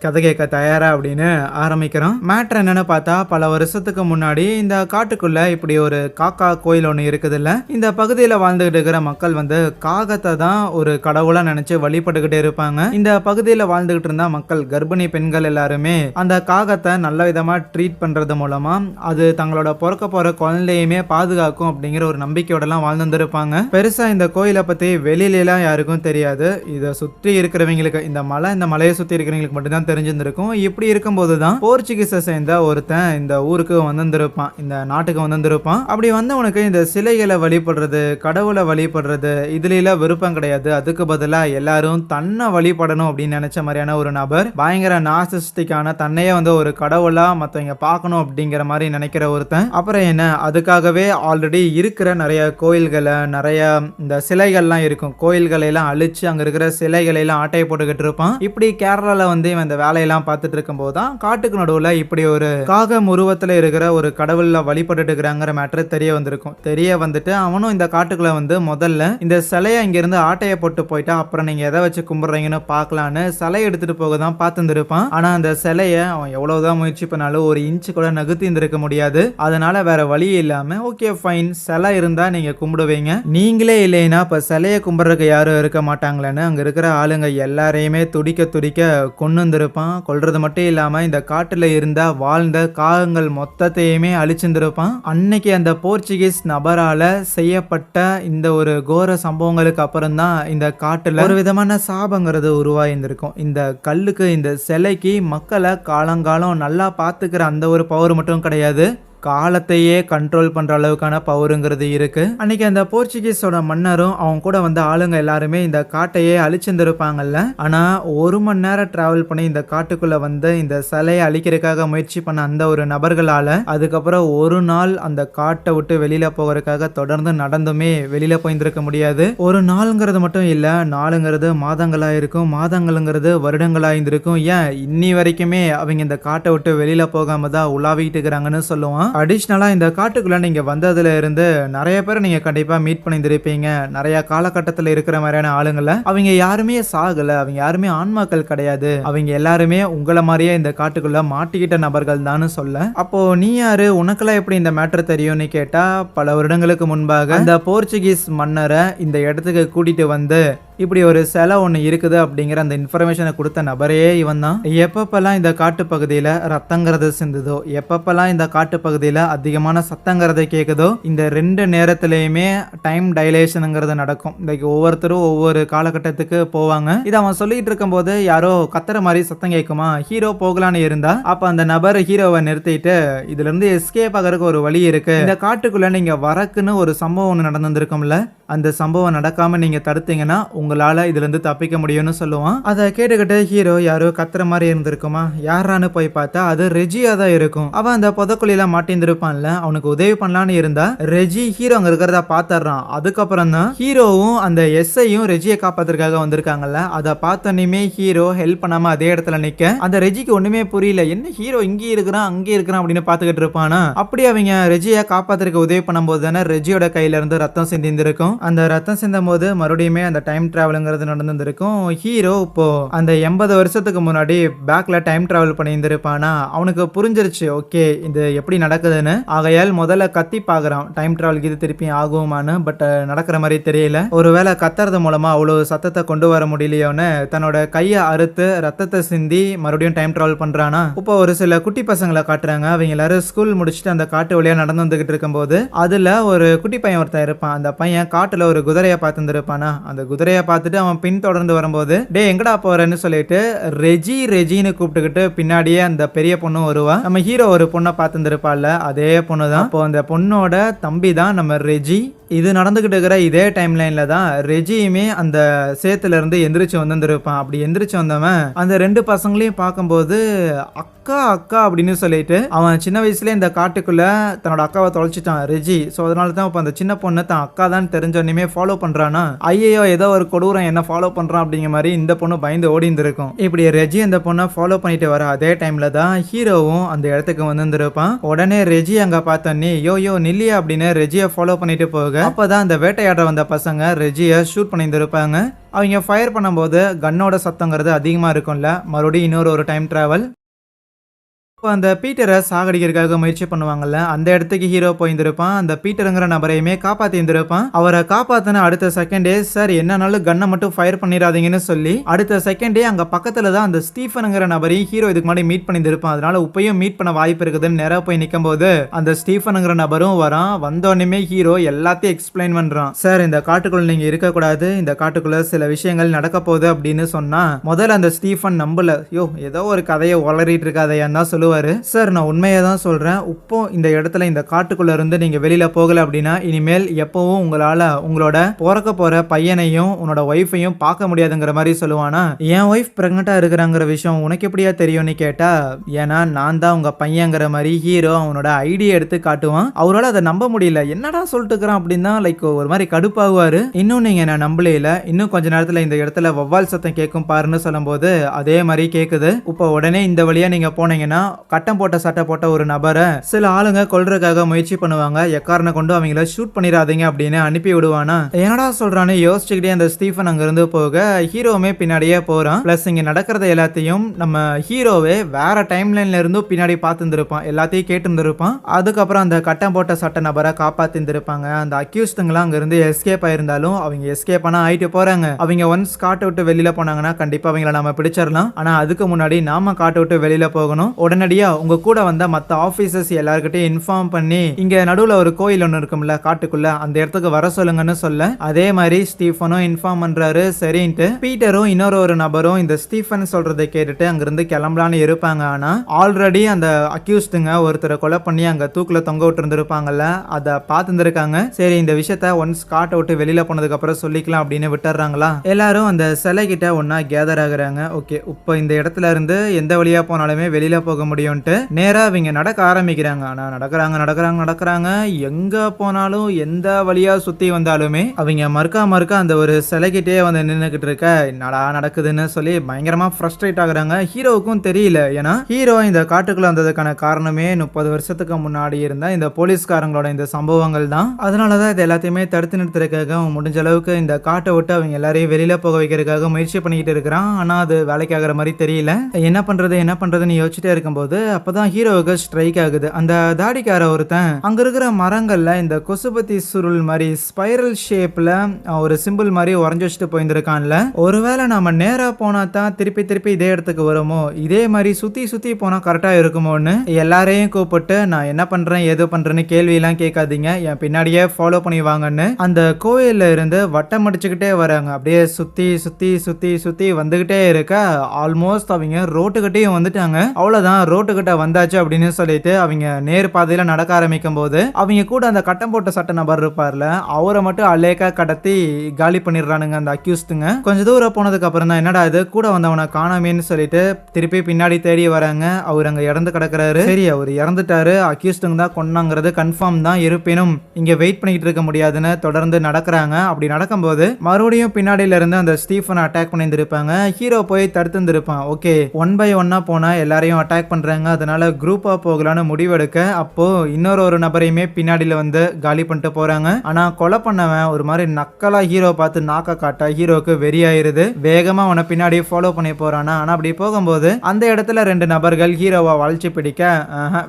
கதை கேட்க தயாரா அப்படின்னு ஆரம்பிக்கிறோம். மேட்ரு என்னன்னு பார்த்தா, பல வருஷத்துக்கு முன்னாடி இந்த காட்டுக்குள்ள இப்படி ஒரு காக்கா கோயில் ஒன்று இருக்குது இல்ல. இந்த பகுதியில் வாழ்ந்துகிட்டு இருக்கிற மக்கள் வந்து காகத்தை தான் ஒரு கடவுளா நினைச்சு வழிபட்டுக்கிட்டே இருப்பாங்க. இந்த பகுதியில் வாழ்ந்துகிட்டு இருந்த மக்கள், கர்ப்பிணி பெண்கள் எல்லாருமே அந்த காகத்தை நல்ல விதமா ட்ரீட் பண்றது மூலமா அது தங்களோட பிறக்க போற குழந்தையுமே பாதுகாக்கும் அப்படிங்கிற ஒரு நம்பிக்கையோட எல்லாம் வாழ்ந்துருப்பாங்க. பெருசா இந்த கோயிலை பத்தி வெளியில எல்லாம் யாருக்கும் தெரியாது. இதை சுற்றி இருக்கிறவங்களுக்கு, இந்த மலையை சுற்றி இருக்கிறவங்களுக்கு மட்டும்தான் தெரிஞ்சிருக்கும். இப்படி இருக்கும்போது தான் போர்ச்சுகீஸை சேர்ந்த ஒருத்தன் இந்த ஊருக்கு வந்திருப்பான், இந்த நாட்டுக்கு வந்திருப்பான். அப்படி வந்தவனுக்கு இந்த சிலைகளை வழிபடுறது, கடவுளை வழிபடுறது இதுல விருப்பம் கிடையாது. அதுக்கு பதிலா எல்லாரும் தன்னை வழிபடணும் அப்படின்னு நினைச்ச மாதிரியான ஒரு நபர், பயங்கர நார்சிஸ்டிக்கான, தன்னையே வந்து ஒரு கடவுளா மற்றவங்க பார்க்கணும் அப்படிங்கிற மாதிரி நினைக்கிற ஒருத்தன். அப்புறம் என்ன, அதுக்காகவே ஆல்ரெடி இருக்கிற நிறைய கோயில்களை, நிறைய இந்த சிலைகள்லாம் இருக்கும், கோயில்களை எல்லாம் அழிச்சு அங்க இருக்கிற சிலைகளை எல்லாம் ஆட்டையை போட்டுக்கிட்டு இருப்பான். இப்படி கேரளால வந்து இந்த வேலையெல்லாம் பார்த்துட்டு இருக்கும் போதுதான் காட்டுக்கு நடுவுல இப்படி ஒரு காகம் உருவத்துல இருக்கிற ஒரு கடவுள்ல வழிபட்டு இருக்கிறாங்கிற மேட்டர் தெரிய வந்திருக்கும். தெரிய வந்துட்டு அவனும் இந்த காட்டுக்குள்ள வந்து முதல்ல இந்த சிலையை இங்க இருந்து ஆட்டையை போட்டு போயிட்டா அப்புறம் நீங்க எதை வச்சு கும்பிடுறீங்கன்னு பாக்கலான்னு சிலை எடுத்துட்டு போக தான் பார்த்துருப்பான். ஆனா அந்த சிலையை அவன் எவ்வளவுதான் முயற்சி பண்ணாலும் ஒரு இன்ச்சு கூட நகர்த்தி இருந்திருக்க முடியாது. அதனால வேற வழி இல்லாம ஓகே ஃபைன், சிலை இருந்தா நீங்க கும்பிடுவீங்க, நீங்களே இல்லைன்னா இப்ப சிலையை கும்பிடுறதுக்கு யாரும் இருக்க மாட்டாங்களேன்னு அங்க இருக்கிற ஆளுங்க எல்லாரையுமே துடிக்க துடிக்க கொண்டு கொல்றது மட்டும் இல்லாம இந்த காட்டுல இருந்த வாழ்ந்த காகங்கள் மொத்தத்தையுமே அழிச்சிருப்பான். அன்னைக்கு அந்த போர்ச்சுகீஸ் நபரால செய்யப்பட்ட இந்த ஒரு கோர சம்பவங்களுக்கு அப்புறம் தான் இந்த காட்டுல ஒரு விதமான சாபங்கிறது உருவாயிருந்திருக்கும். இந்த கல்லுக்கு, இந்த சிலைக்கு மக்களை காலங்காலம் நல்லா பாத்துக்கிற அந்த ஒரு பவர் மட்டும் கிடையாது, காலத்தையே கண்ட்ரோல் பண்ற அளவுக்கான பவருங்கிறது இருக்கு. அன்னைக்கு அந்த போர்ச்சுகீஸோட மன்னரும் அவங்க கூட வந்த ஆளுங்க எல்லாருமே இந்த காட்டையே அழிச்சிருந்திருப்பாங்கல்ல. ஆனா 1 மணி நேரம் டிராவல் பண்ணி இந்த காட்டுக்குள்ள வந்து இந்த சிலையை அழிக்கிறதுக்காக முயற்சி பண்ண அந்த ஒரு நபர்களால அதுக்கப்புறம் ஒரு நாள் அந்த காட்டை விட்டு வெளியில போகிறதுக்காக தொடர்ந்து நடந்துமே வெளியில போயிருந்திருக்க முடியாது. ஒரு நாளுங்கிறது மட்டும் இல்ல, நாளுங்கிறது மாதங்களா இருக்கும், மாதங்கள்ங்கிறது வருடங்களா இருந்திருக்கும். ஏன் இன்னி வரைக்குமே அவங்க இந்த காட்டை விட்டு வெளியில போகாம தான் உலாவிட்டு இருக்கிறாங்கன்னு சொல்லுவான். அடிஷ்னலா இந்த காட்டுக்குள்ள நீங்க வந்ததுல இருந்து நிறைய பேர் நீங்க கண்டிப்பா மீட் பண்ணியிருப்பீங்க. நிறைய காலகட்டத்தில் இருக்கிற மாதிரியான ஆளுங்களை. அவங்க யாருமே சாகல, அவங்க யாருமே ஆன்மாக்கள் கிடையாது, அவங்க எல்லாருமே உங்களை மாதிரியே இந்த காட்டுக்குள்ள மாட்டிக்கிட்ட நபர்கள் தான் சொல்ல. அப்போ நீ யாரு, உனக்கெல்லாம் எப்படி இந்த மேட்டர் தெரியும்னு கேட்டா, பல வருடங்களுக்கு முன்பாக அந்த போர்ச்சுகீஸ் மன்னரை இந்த இடத்துக்கு கூட்டிட்டு வந்து இப்படி ஒரு சிலை ஒன்று இருக்குது அப்படிங்கிற அந்த இன்ஃபர்மேஷனை கொடுத்த நபரே இவன் தான். எப்பப்பெல்லாம் இந்த காட்டு பகுதியில் ரத்தங்கிறது சிந்துதோ, எப்பப்பெல்லாம் இந்த காட்டு பகுதியில் அதிகமான சத்தங்கிறத கேட்குதோ, இந்த 2 நேரத்திலையுமே டைம் டைலேஷனுங்கிறது நடக்கும். இன்னைக்கு ஒவ்வொருத்தரும் ஒவ்வொரு காலகட்டத்துக்கு போவாங்க. இதை அவன் சொல்லிட்டு இருக்கும்போது யாரோ கத்துற மாதிரி சத்தம் கேட்குமா, ஹீரோ போகலான்னு இருந்தா அப்ப அந்த நபர் ஹீரோவை நிறுத்திட்டு இதுல இருந்து எஸ்கேப் ஆகிறதுக்கு ஒரு வழி இருக்கு, இந்த காட்டுக்குள்ள நீங்க வரக்குன்னு ஒரு சம்பவம் ஒன்று நடந்திருக்கும்ல, அந்த சம்பவம் நடக்காம நீங்க தடுத்தீங்கன்னா உங்களால இதுல இருந்து தப்பிக்க முடியும்னு சொல்லுவான். அதை கேட்டுக்கிட்டு ஹீரோ யாரோ கத்துற மாதிரி இருந்திருக்குமா, யாரான்னு போய் பார்த்தா அது ரெஜியா தான் இருக்கும். அவன் அந்த புதக்குழியில மாட்டிருப்பான்ல, அவனுக்கு உதவி பண்ணலான்னு இருந்தா ரெஜி ஹீரோ அங்க இருக்கிறதா பாத்துறான். அதுக்கப்புறம் தான் ஹீரோவும் அந்த எஸ்ஐயும் ரெஜியை காப்பாத்துறதுக்காக வந்திருக்காங்கல்ல, அதை பார்த்தோன்னே ஹீரோ ஹெல்ப் பண்ணாம அதே இடத்துல நிக்க அந்த ரெஜிக்கு ஒண்ணுமே புரியல, என்ன ஹீரோ இங்கே இருக்கிறான் அங்கே இருக்கிறான் அப்படின்னு பாத்துக்கிட்டு இருப்பானா. அப்படி அவங்க ரெஜியை காப்பாத்துறதுக்கு உதவி பண்ணும்போது தானே ரெஜியோட கையில இருந்து ரத்தம் சிந்திருக்கும். அந்த ரத்தம் சிந்தும் போது மறுபடியுமே அந்த டைம் டிராவல்ங்கிறது நடந்திருக்கும். ஹீரோ இப்போ அந்த 80 வருஷத்துக்கு முன்னாடி பேக்ல டைம் டிராவல் பண்ணியிருந்திருப்பானா, அவனுக்கு புரிஞ்சிருச்சு ஓகே இது எப்படி நடக்குதுன்னு. ஆகையால் முதல்ல கத்தி பாக்குறான் டைம் டிராவல் இது திருப்பி ஆகுமான்னு. பட் நடக்கிற மாதிரி தெரியல. ஒருவேளை கத்துறது மூலமா அவ்வளவு சத்தத்தை கொண்டு வர முடியலையோன்னு தன்னோட கையை அறுத்து ரத்தத்தை சிந்தி மறுபடியும் டைம் டிராவல் பண்றானா. இப்போ ஒரு சில குட்டி பசங்களை காட்டுறாங்க. அவங்க எல்லாரும் ஸ்கூல் முடிச்சுட்டு அந்த காட்டு வழியா நடந்து வந்துகிட்டு இருக்கும்போது அதுல ஒரு குட்டி பையன் ஒருத்தன் இருப்பான். அந்த பையன் காட்டுல ஒரு குதிரையை பார்த்துருப்பானா. அந்த குதிரையை பார்த்துட்டு அவன் பின் தொடர்ந்து வரும்போது டே எங்கடா போறேன்னு சொல்லிட்டு ரெஜின்னு கூப்பிட்டுக்கிட்டு பின்னாடியே அந்த பெரிய பொண்ணு வருவா. நம்ம ஹீரோ ஒரு பொண்ணை பார்த்துருப்பாள்ல, அதே பொண்ணு தான். அப்போ அந்த பொண்ணோட தம்பி தான் நம்ம ரெஜி. இது நடந்துகிட்டு இருக்கிற இதே டைம் லைன்ல தான் ரெஜியுமே அந்த சேத்துல இருந்து எந்திரிச்சு வந்திருப்பான். அப்படி எந்திரிச்சு வந்தவன் அந்த 2 பசங்களையும் பார்க்கும்போது அக்கா அக்கா அப்படின்னு சொல்லிட்டு அவன் சின்ன வயசுல இந்த காட்டுக்குள்ள தன்னோட அக்காவை தொலைச்சிட்டான் ரெஜி. ஸோ அதனால தான் இப்போ அந்த சின்ன பொண்ணு தான் அக்கா தான் தெரிஞ்சோன்னே ஃபாலோ பண்றானா. ஐயோ ஏதோ ஒரு கொடூரம் என்ன ஃபாலோ பண்றான் அப்படிங்கிற மாதிரி இந்த பொண்ணு பயந்து ஓடி இருந்திருக்கும். இப்படி ரெஜி அந்த பொண்ணை ஃபாலோ பண்ணிட்டு வர அதே டைம்ல தான் ஹீரோவும் அந்த இடத்துக்கு வந்திருப்பான். உடனே ரெஜி அங்க பார்த்தோன்னே யோ நில்லியா அப்படின்னு ரெஜியை ஃபாலோ பண்ணிட்டு போக அப்பதான் அந்த வேட்டையாட வந்த பசங்க ரெஜியை ஷூட் பண்ணியிருந்திருப்பாங்க. அவங்க ஃபயர் பண்ணும்போது கன்னோட சத்தங்கிறது அதிகமா இருக்கும்ல. மறுபடியும் இன்னொரு ஒரு டைம் டிராவல். அந்த பீட்டரை சாகடிக்கிறதுக்காக முயற்சி பண்ணுவாங்கல்ல, அந்த இடத்துக்கு ஹீரோ போயிருந்திருப்பான். அந்த பீட்டருங்கிற நபரையுமே காப்பாத்தி இருந்திருப்பான். அவரை காப்பாத்தின அடுத்த செகண்டே சார் என்னன்னாலும் கண்ணை மட்டும் ஃபயர் பண்ணிடாதீங்கன்னு சொல்லி அடுத்த செகண்டே அங்க பக்கத்துல தான் அந்த ஸ்டீஃபனுங்கிற நபரையும் ஹீரோ இதுக்கு முன்னாடி மீட் பண்ணியிருந்திருப்பான். அதனால இப்பயும் மீட் பண்ண வாய்ப்பு இருக்குதுன்னு நேரா போய் நிற்கும் போது அந்த ஸ்டீஃபனுங்கிற நபரும் வரான். வந்தோடனே ஹீரோ எல்லாத்தையும் எக்ஸ்பிளைன் பண்றான். சார் இந்த காட்டுக்குள்ள நீங்க இருக்கக்கூடாது, இந்த காட்டுக்குள்ள சில விஷயங்கள் நடக்க போகுது அப்படின்னு சொன்னா முதல்ல அந்த ஸ்டீஃபன் நம்பல. ஏதோ ஒரு கதையை வளரிட்டு இருக்காதையான்னு தான் சொல்லுவாரு. சார் நான் உண்மையை தான் சொல்றேன், இப்போ இந்த இடத்துல இந்த காட்டுக்குள்ள இருந்து நீங்க வெளியில போகல அப்படின்னா இனிமேல் எப்பவும் உங்களால உங்களோட பிறக்க போற பையனையும் உன்னோட ஒய்ஃபையும் பார்க்க முடியாதுங்கிற மாதிரி சொல்லுவானா. என் ஒய்ஃப் பிரெக்னெண்டா இருக்கிறாங்கிற விஷயம் உனக்கு எப்படியா தெரியும்னு கேட்டா, ஏன்னா நான் தான் உங்க பையங்கிற மாதிரி ஹீரோ அவனோட ஐடியா எடுத்து காட்டுவான். அவரால் அதை நம்ப முடியல, என்னடா சொல்லிட்டு இருக்கிறான் அப்படின்னா லைக் ஒரு மாதிரி கடுப்பாகுவாரு. இன்னும் நீங்க என்ன நம்பலையில, இன்னும் கொஞ்ச நேரத்துல இந்த இடத்துல வவ்வால் சத்தம் கேட்கும் பாருன்னு சொல்லும் போது அதே மாதிரி கேக்குது. இப்போ உடனே இந்த வழியா நீங்க போனீங்கன்னா கட்டம் போட்ட சட்டை போட்ட ஒரு நபரை சில ஆளுங்க கொல்றதுக்காக முயற்சி பண்ணுவாங்க. எக்காரனை கொண்டு அவங்கள ஷூட் பண்ணிடாதீங்க அப்படின்னு அனுப்பி விடுவானா. என்னடா சொல்றான்னு யோசிச்சுக்கிட்டே அந்த ஸ்டீஃபன் அங்க இருந்து போக ஹீரோவுமே பின்னாடியே போறான். பிளஸ் இங்க நடக்கிறத எல்லாத்தையும் நம்ம ஹீரோவே வேற டைம் லைன்ல இருந்தும் பின்னாடி பார்த்துருப்பான், எல்லாத்தையும் கேட்டு இருந்திருப்பான். அதுக்கப்புறம் அந்த கட்டம் போட்ட சட்ட நபரை காப்பாத்திருப்பாங்க. அந்த அக்யூஸ்டுங்களாம் அங்க இருந்து எஸ்கேப் ஆயிருந்தாலும் அவங்க எஸ்கேப் ஆனா ஆயிட்டு போறாங்க. அவங்க ஒன்ஸ் காட்டை விட்டு வெளியில போனாங்கன்னா கண்டிப்பா அவங்கள நாம பிடிச்சிடலாம். ஆனா அதுக்கு முன்னாடி நாம காட்டை விட்டு வெளியில போகணும். உடனே உடனடியா உங்க கூட வந்த மத்த ஆபீசர்ஸ் எல்லார்கிட்டயும் இன்ஃபார்ம் பண்ணி இங்க நடுவுல ஒரு கோயில் ஒன்னு இருக்கும்ல காட்டுக்குள்ள அந்த இடத்துக்கு வர சொல்லுங்கன்னு சொல்ல அதே மாதிரி ஸ்டீஃபனும் இன்ஃபார்ம் பண்றாரு. சரின்ட்டு பீட்டரும் இன்னொரு நபரும் இந்த ஸ்டீஃபன் சொல்றதை கேட்டுட்டு அங்கிருந்து கிளம்பலான்னு இருப்பாங்க. ஆனா ஆல்ரெடி அந்த அக்யூஸ்டுங்க ஒருத்தரை கொலை பண்ணி அங்க தூக்குல தொங்க விட்டு இருந்திருப்பாங்கல்ல அதை பார்த்துருக்காங்க. சரி இந்த விஷயத்த ஒன்ஸ் காட்ட விட்டு வெளியில போனதுக்கு அப்புறம் சொல்லிக்கலாம் அப்படின்னு விட்டுறாங்களா. எல்லாரும் அந்த சிலை கிட்ட ஒன்னா கேதர் ஆகுறாங்க. ஓகே இப்போ இந்த இடத்துல இருந்து எந்த வழியா போனாலுமே வெளியில போக முடியும்ட்டு நேரா இவங்க நடக்க ஆரம்பிக்கிறாங்க. ஆனா நடக்கிறாங்க எங்க போனாலும் எந்த வழியா சுத்தி வந்தாலுமே அவங்க மறுக்க அந்த ஒரு சிலைகிட்டே வந்து நின்னுகிட்டு இருக்க நடா நடக்குதுன்னு சொல்லி பயங்கரமா ஃப்ரஸ்ட்ரேட் ஆகுறாங்க. ஹீரோவுக்கும் தெரியல. ஏன்னா ஹீரோ இந்த காட்டுக்குள்ள வந்ததுக்கான காரணமே 30 வருஷத்துக்கு முன்னாடி இருந்த இந்த போலீஸ்காரங்களோட இந்த சம்பவங்கள் தான். அதனாலதான் இது எல்லாத்தையுமே தடுத்து நிறுத்துறதுக்காக முடிஞ்ச அளவுக்கு இந்த காட்டை விட்டு அவங்க எல்லாரையும் வெளியில போக வைக்கிறதுக்காக முயற்சி பண்ணிக்கிட்டு இருக்கிறான். ஆனா அது வேலைக்கு ஆகிற மாதிரி தெரியல. என்ன பண்றதுன்னு யோசிச்சுட்டே இருக்கும்போது அப்பதான் ஹீரோவுக்கு ஸ்ட்ரைக் ஆகுது. அந்த தாடிக்கார ஒருத்தன் அங்க இருக்கிற மரங்கள்ல இந்த கொசுபத்தி சுருள் மாதிரி ஸ்பைரல் ஷேப்ல ஒரு சிம்பிள் மாதிரி உறைஞ்சு வச்சுட்டு போயிருந்திருக்கான்ல. ஒருவேளை நாம நேரா போனா தான் திருப்பி இதே இடத்துக்கு வருமோ, இதே மாதிரி சுத்தி போனா கரெக்டா இருக்குமோன்னு எல்லாரையும் கூப்பிட்டு நான் என்ன பண்றேன் ஏதோ பண்றேன்னு கேள்வி எல்லாம் கேட்காதீங்க, என் பின்னாடியே ஃபாலோ பண்ணி வாங்கன்னு அந்த கோயில்ல இருந்து வட்டம் அடிச்சுக்கிட்டே வராங்க. அப்படியே சுத்தி வந்துகிட்டே இருக்க ஆல்மோஸ்ட் அவங்க ரோட்டுக்கிட்டையும் வந்துட்டாங்க. அவ்வளவுதான் ரோட்டுக்கிட்ட வந்தாச்சு அப்படின்னு சொல்லிட்டு அவங்க நேர் பாதையில நடக்க ஆரம்பிக்கும் போது அவங்க கூட அந்த கட்டம் போட்ட சட்ட நபர் இருப்பார்ல அவரை மட்டும் அலேக்கா கடத்தி காலி பண்ணிடுறானுங்க அந்த அக்யூஸ்டுங்க. கொஞ்சம் தூரம் போனதுக்கு அப்புறம் தான் என்னடா இது கூட வந்தவனை காணாமேன்னு சொல்லிட்டு திருப்பி பின்னாடி தேடி வராங்க. அவர் அங்க இறந்து கிடக்குறாரு. சரி அவர் இறந்துட்டாரு, அக்யூஸ்டுங்க தான் கொன்னாங்கிறது கன்ஃபார்ம் தான். இருப்பினும் இங்க வெயிட் பண்ணிட்டு இருக்க முடியாதுன்னு தொடர்ந்து நடக்கிறாங்க. அப்படி நடக்கும்போது மறுபடியும் பின்னாடியில இருந்து அந்த ஸ்டீஃபன் அட்டாக் பண்ணியிருந்திருப்பாங்க. ஹீரோ போய் தடுத்துருப்பான். ஓகே 1 by 1 போனா எல்லாரையும் அட்டாக் பண்றாங்க, அதனால குரூப்பா போகலான்னு முடிவெடுக்க அப்போ இன்னொரு நபரையுமே பின்னாடியில வந்து காலி பண்ணிட்டு போறாங்க. ஆனா கொலை பண்ணவன் ஒரு மாதிரி நக்கலா ஹீரோ பார்த்து நாக்க காட்ட ஹீரோக்கு வெறியாயிருது. வேகமா அவனை பின்னாடி ஃபாலோ பண்ணி போறானா. ஆனா அப்படி போகும்போது அந்த இடத்துல 2 நபர்கள் ஹீரோவை வளைச்சு பிடிக்க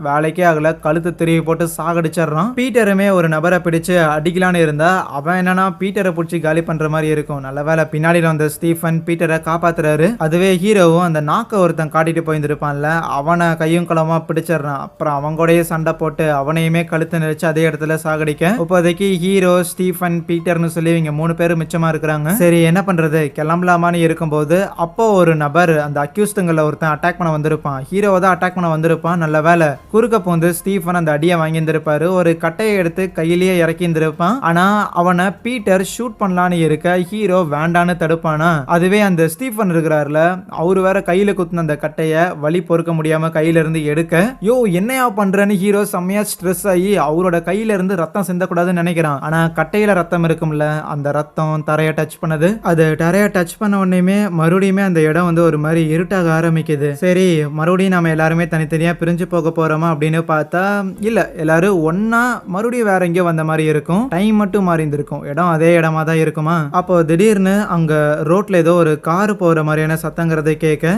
வேலைக்கே ஆகல, கழுத்து திருவி போட்டு சாகடிச்சிடறான். பீட்டருமே ஒரு நபரை பிடிச்சு அடிக்கலான்னு இருந்தா அவன் என்னன்னா பீட்டரை பிடிச்சி காலி பண்ற மாதிரி இருக்கும். நல்ல வேலை பின்னாடியில வந்த ஸ்டீஃபன் பீட்டரை காப்பாத்துறாரு. அதுவே ஹீரோவும் அந்த நாக்க ஒருத்தன் காட்டிட்டு போயிருந்திருப்பான்ல அவனை கையும் களமா பிடிச்சிடறான். அப்புறம் அவங்க கூடயே சண்டை போட்டு அவனையுமே கழுத்து நெரிச்சு அதே இடத்துல சாகடிக்க இப்போதைக்கு ஹீரோ ஸ்டீஃபன் பீட்டர்னு சொல்லி இவங்க 3 பேரும் மிச்சமா இருக்கிறாங்க. சரி என்ன பண்றது கிளம்பலாமான்னு இருக்கும்போது அப்போ ஒரு நபர் அந்த அக்யூஸ்டுங்கள ஒருத்தன் அட்டாக் பண்ண வந்திருப்பான். ஹீரோவை தான் அட்டாக் பண்ண வந்திருப்பான். நல்ல வேலை குறுக்க போந்து ஸ்டீஃபன் அந்த அடியை வாங்கியிருந்திருப்பாரு. ஒரு கட்டையை எடுத்து கையிலேயே இறக்கி இருந்திருப்பான். ஆனா அவனை பீட்டர் ஷூட் பண்ணலான்னு இருக்க ஹீரோ வேண்டான்னு தடுப்பானா. அதுவே அந்த ஸ்டீஃபன் இருக்கிறாருல அவரு வேற கையில குத்துன அந்த கட்டைய வலி பொறுக்க முடியாம கையில இருந்து எடுக்க யோ என்னையா பண்றேன்னு ஹீரோ செம்மையா ஸ்ட்ரெஸ் ஆகி அவரோட கையில இருந்து ரத்தம் சிந்தக்கூடாதுன்னு நினைக்கிறான். ஆனா கட்டையில ரத்தம் இருக்கும்ல அந்த ரத்தம் தரைய டச் பண்ணது. அது தரைய டச் பண்ண உடனே மறுபடியுமே அந்த இடம் வந்து ஒரு மாதிரி இருட்டாக ஆரம்பிக்குது. சரி மறுபடியும் நம்ம எல்லாருமே தனித்தனியா பிரிஞ்சு போக போறோமா அப்படின்னு பார்த்தா இல்ல எல்லாரும் ஒன்னா மறுபடியும் வேற எங்கேயோ வந்த மாதிரி இருக்கும். டைம் மட்டும் மாறி இருந்திருக்கும், இடம் அதே இடமா தான் இருக்குமா. அப்போ திடீர்னு அங்க ரோட்ல ஏதோ ஒரு கார் போற மாதிரியான சத்தங்கிறத கேட்க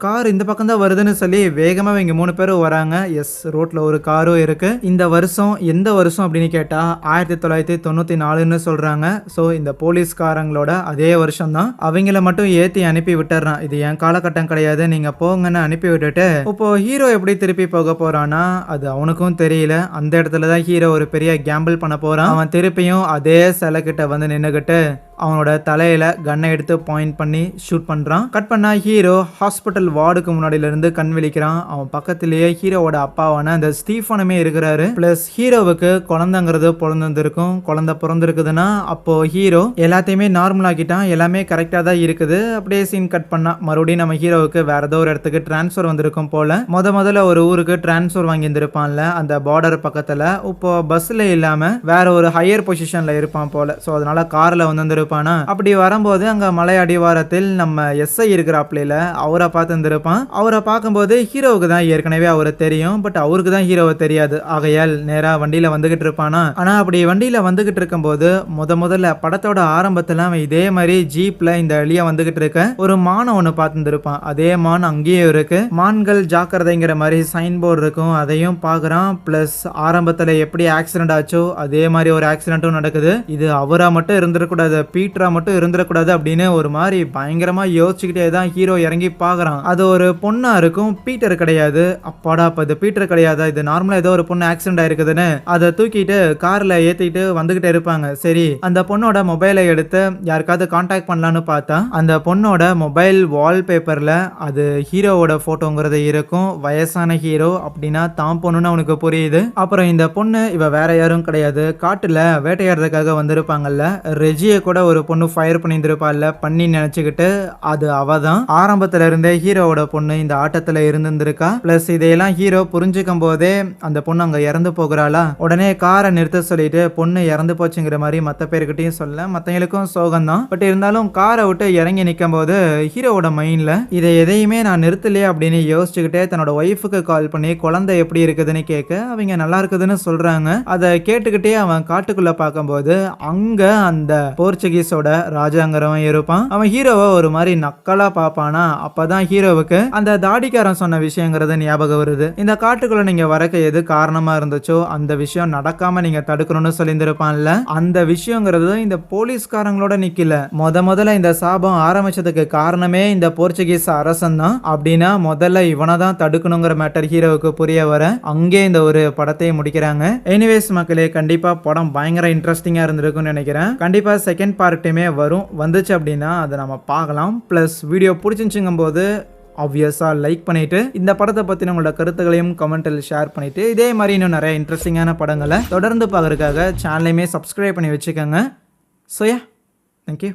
கார் இந்த பக்கம் தான் வருதுன்னு சொல்லி வேகமா இவங்க 3 பேரும் வராங்க. எஸ் ரோட்ல ஒரு காரும் இருக்கு. இந்த வருஷம் எந்த வருஷம் அப்படின்னு கேட்டா 1994ன்னு சொல்றாங்க. சோ இந்த போலீஸ்காரங்களோட அதே வருஷம் தான். அவங்கள மட்டும் ஏத்தி அனுப்பி விட்டுறான். இது என் காலகட்டம் கிடையாது நீங்க போங்கன்னு அனுப்பி விட்டுட்டு இப்போ ஹீரோ எப்படி திருப்பி போக போறானா அது அவனுக்கும் தெரியல. அந்த இடத்துல தான் ஹீரோ ஒரு பெரிய கேம்பிள் பண்ண போறான். அவன் திருப்பியும் அதே சிலை கிட்ட வந்து நின்னுகிட்டு அவனோட தலையில கன்னை எடுத்து பாயிண்ட் பண்ணி ஷூட் பண்றான். கட் பண்ணா ஹீரோ ஹாஸ்பிட்டல் வார்டுக்கு முன்னாடில இருந்து கண் விழிக்கிறான். அவன் பக்கத்திலேயே ஹீரோவோட அப்பாவான அந்த ஸ்டீஃபனுமே இருக்கிறாரு. பிளஸ் ஹீரோவுக்கு குழந்தைங்கிறது பிறந்திருக்கும். குழந்தை பிறந்திருக்குதுன்னா அப்போ ஹீரோ எல்லாத்தையுமே நார்மல் ஆக்கிட்டான். எல்லாமே கரெக்டா தான் இருக்குது. அப்படியே சீன் கட் பண்ணா மறுபடியும் நம்ம ஹீரோவுக்கு வேற ஏதோ ஒரு இடத்துக்கு டிரான்ஸ்ஃபர் வந்திருக்கும் போல. முதல்ல ஒரு ஊருக்கு டிரான்ஸ்ஃபர் வாங்கி இருந்திருப்பான்ல அந்த பார்டர் பக்கத்துல. இப்போ பஸ்ல இல்லாம வேற ஒரு ஹையர் பொசிஷன்ல இருப்பான் போல. சோ அதனால கார்ல வந்து அப்படி வரும்போது அங்க மலை அடிவாரத்தில் நம்ம எஸ்ஐ இருக்கிறாப்ல அவரை பார்த்துருப்பான். அவரை பார்க்கும்போது ஹீரோவுக்கு தான் ஏற்கனவே அவரை தெரியும். பட் அவருக்கு தான் ஹீரோவை தெரியாது. ஆகையால் நேரா வண்டியில வந்துகிட்டு இருப்பானா. ஆனா அப்படி வண்டியில வந்துகிட்டு இருக்கும் போது முதல்ல படத்தோட ஆரம்பத்துல அவன் இதே மாதிரி ஜீப்ல இந்த வழியா வந்துகிட்டு இருக்க ஒரு மானை ஒண்ணு பார்த்துருப்பான். அதே மான் அங்கேயே இருக்கு. மான்கள் ஜாக்கிரதைங்கிற மாதிரி சைன் போர்டு இருக்கும். அதையும் பாக்குறான். பிளஸ் ஆரம்பத்துல எப்படி ஆக்சிடென்ட் ஆச்சோ அதே மாதிரி ஒரு ஆக்சிடென்ட்டும் நடக்குது. இது அவரா மட்டும் இருந்திருக்கூடாது, பீட்டரா மட்டும் இருந்துடக்கூடாது அப்படின்னு ஒரு மாதிரி பயங்கரமா யோசிச்சுக்கிட்டே தான் ஹீரோ இறங்கி பாக்குறான். அது ஒரு பொண்ணா இருக்கும். பீட்டர் பீட்டர் கிடையாது. அப்பாடா, அப்ப இது பீட்டர் கிடையாதா, இது நார்மலா ஏதோ ஒரு பொண்ணு ஆக்சிடென்ட் ஆயிருக்குதுன்னு அதை தூக்கிட்டு கார்ல ஏத்திட்டு வந்துகிட்டே இருப்பாங்க. சரி, அந்த பொண்ணோட மொபைலை எடுத்து யாருக்காவது கான்டாக்ட் பண்ணலான்னு பார்த்தா அந்த பொண்ணோட மொபைல் வால்பேப்பர்ல அது ஹீரோவோட போட்டோங்கிறது இருக்கும். வயசான ஹீரோ அப்படின்னா தான் பொண்ணுன்னு அவனுக்கு புரியுது. அப்புறம் இந்த பொண்ணு இவ வேற யாரும் கிடையாது, காட்டுல வேட்டையாடுறதுக்காக வந்திருப்பாங்கல்ல, ரெஜியை கூட ஒரு பொண்ணு ஃபயர் பண்ணியிருந்திருப்பாள்ல, பண்ணி நினைச்சுக்கிட்டு அது அவ தான். ஆரம்பத்துல இருந்தே ஹீரோவோட பொண்ணு இந்த ஆட்டத்துல இருந்திருக்கா. பிளஸ் இதையெல்லாம் ஹீரோ புரிஞ்சுக்கும் போதே அந்த பொண்ணு அங்க இறந்து போகிறாளா. உடனே காரை நிறுத்த சொல்லிட்டு பொண்ணு இறந்து போச்சுங்கிற மாதிரி மத்த பேருக்கிட்டையும் சொல்ல மத்தவங்களுக்கும் சோகம் தான். பட் இருந்தாலும் காரை விட்டு இறங்கி நிற்கும் போது ஹீரோவோட மைண்ட்ல இதை எதையுமே நான் நிறுத்தலையே அப்படின்னு யோசிச்சுக்கிட்டே தன்னோட ஒய்ஃபுக்கு கால் பண்ணி குழந்தை எப்படி இருக்குதுன்னு கேட்க அவங்க நல்லா இருக்குதுன்னு சொல்றாங்க. அதை கேட்டுக்கிட்டே அவன் காட்டுக்குள்ள பார்க்கும்போது அங்க அந்த போர்ச்சுகீஸோட ராஜாங்கிறவன் இருப்பான். அவன் ஹீரோவை ஒரு மாதிரி நக்கலா பார்ப்பானா. அப்பதான் ஹீரோவுக்கு அந்த தாடிக்காரன் சொன்ன விஷயங்கிறது ஞாபகம் வருது. இந்த காட்டுக்குள்ள நீங்க வரக்க எது காரணமா இருந்துச்சோ அந்த விஷயம் நடக்காம நீங்க தடுக்கணும்னு சொல்லியிருந்திருப்பான்ல. அந்த விஷயங்கிறது இந்த போலீஸ்காரங்களோட நிக்கல. முதல்ல இந்த சாபம் ஆரம்பிச்சதுக்கு காரணமே இந்த போர்ச்சுகீஸ் அரசன் தான். அப்படின்னா முதல்ல இவனை தான் தடுக்கணுங்கிற மேட்டர் ஹீரோவுக்கு புரிய வர அங்கே இந்த ஒரு படத்தை முடிக்கிறாங்க. எனிவேஸ் மக்களே, கண்டிப்பா படம் பயங்கர இன்ட்ரெஸ்டிங்கா இருந்திருக்கும்னு நினைக்கிறேன். கண்டிப்பா செகண்ட் பார்ட்டுமே வந்துச்சு அப்படின்னா அதை நம்ம பார்க்கலாம். பிளஸ் வீடியோ பிடிச்சிருச்சுங்கும் போது ஆப்வியஸா லைக் பண்ணிட்டு இந்த படத்தை பத்தின உங்களோட கருத்துக்களையும் கமெண்ட்டில் ஷேர் பண்ணிட்டு இதே மாதிரி இன்னும் நிறைய இன்ட்ரெஸ்டிங்கான படங்களை தொடர்ந்து பார்க்கறதுக்காக சேனலையுமே சப்ஸ்கிரைப் பண்ணி வச்சுக்கோங்க. So yeah, thank you.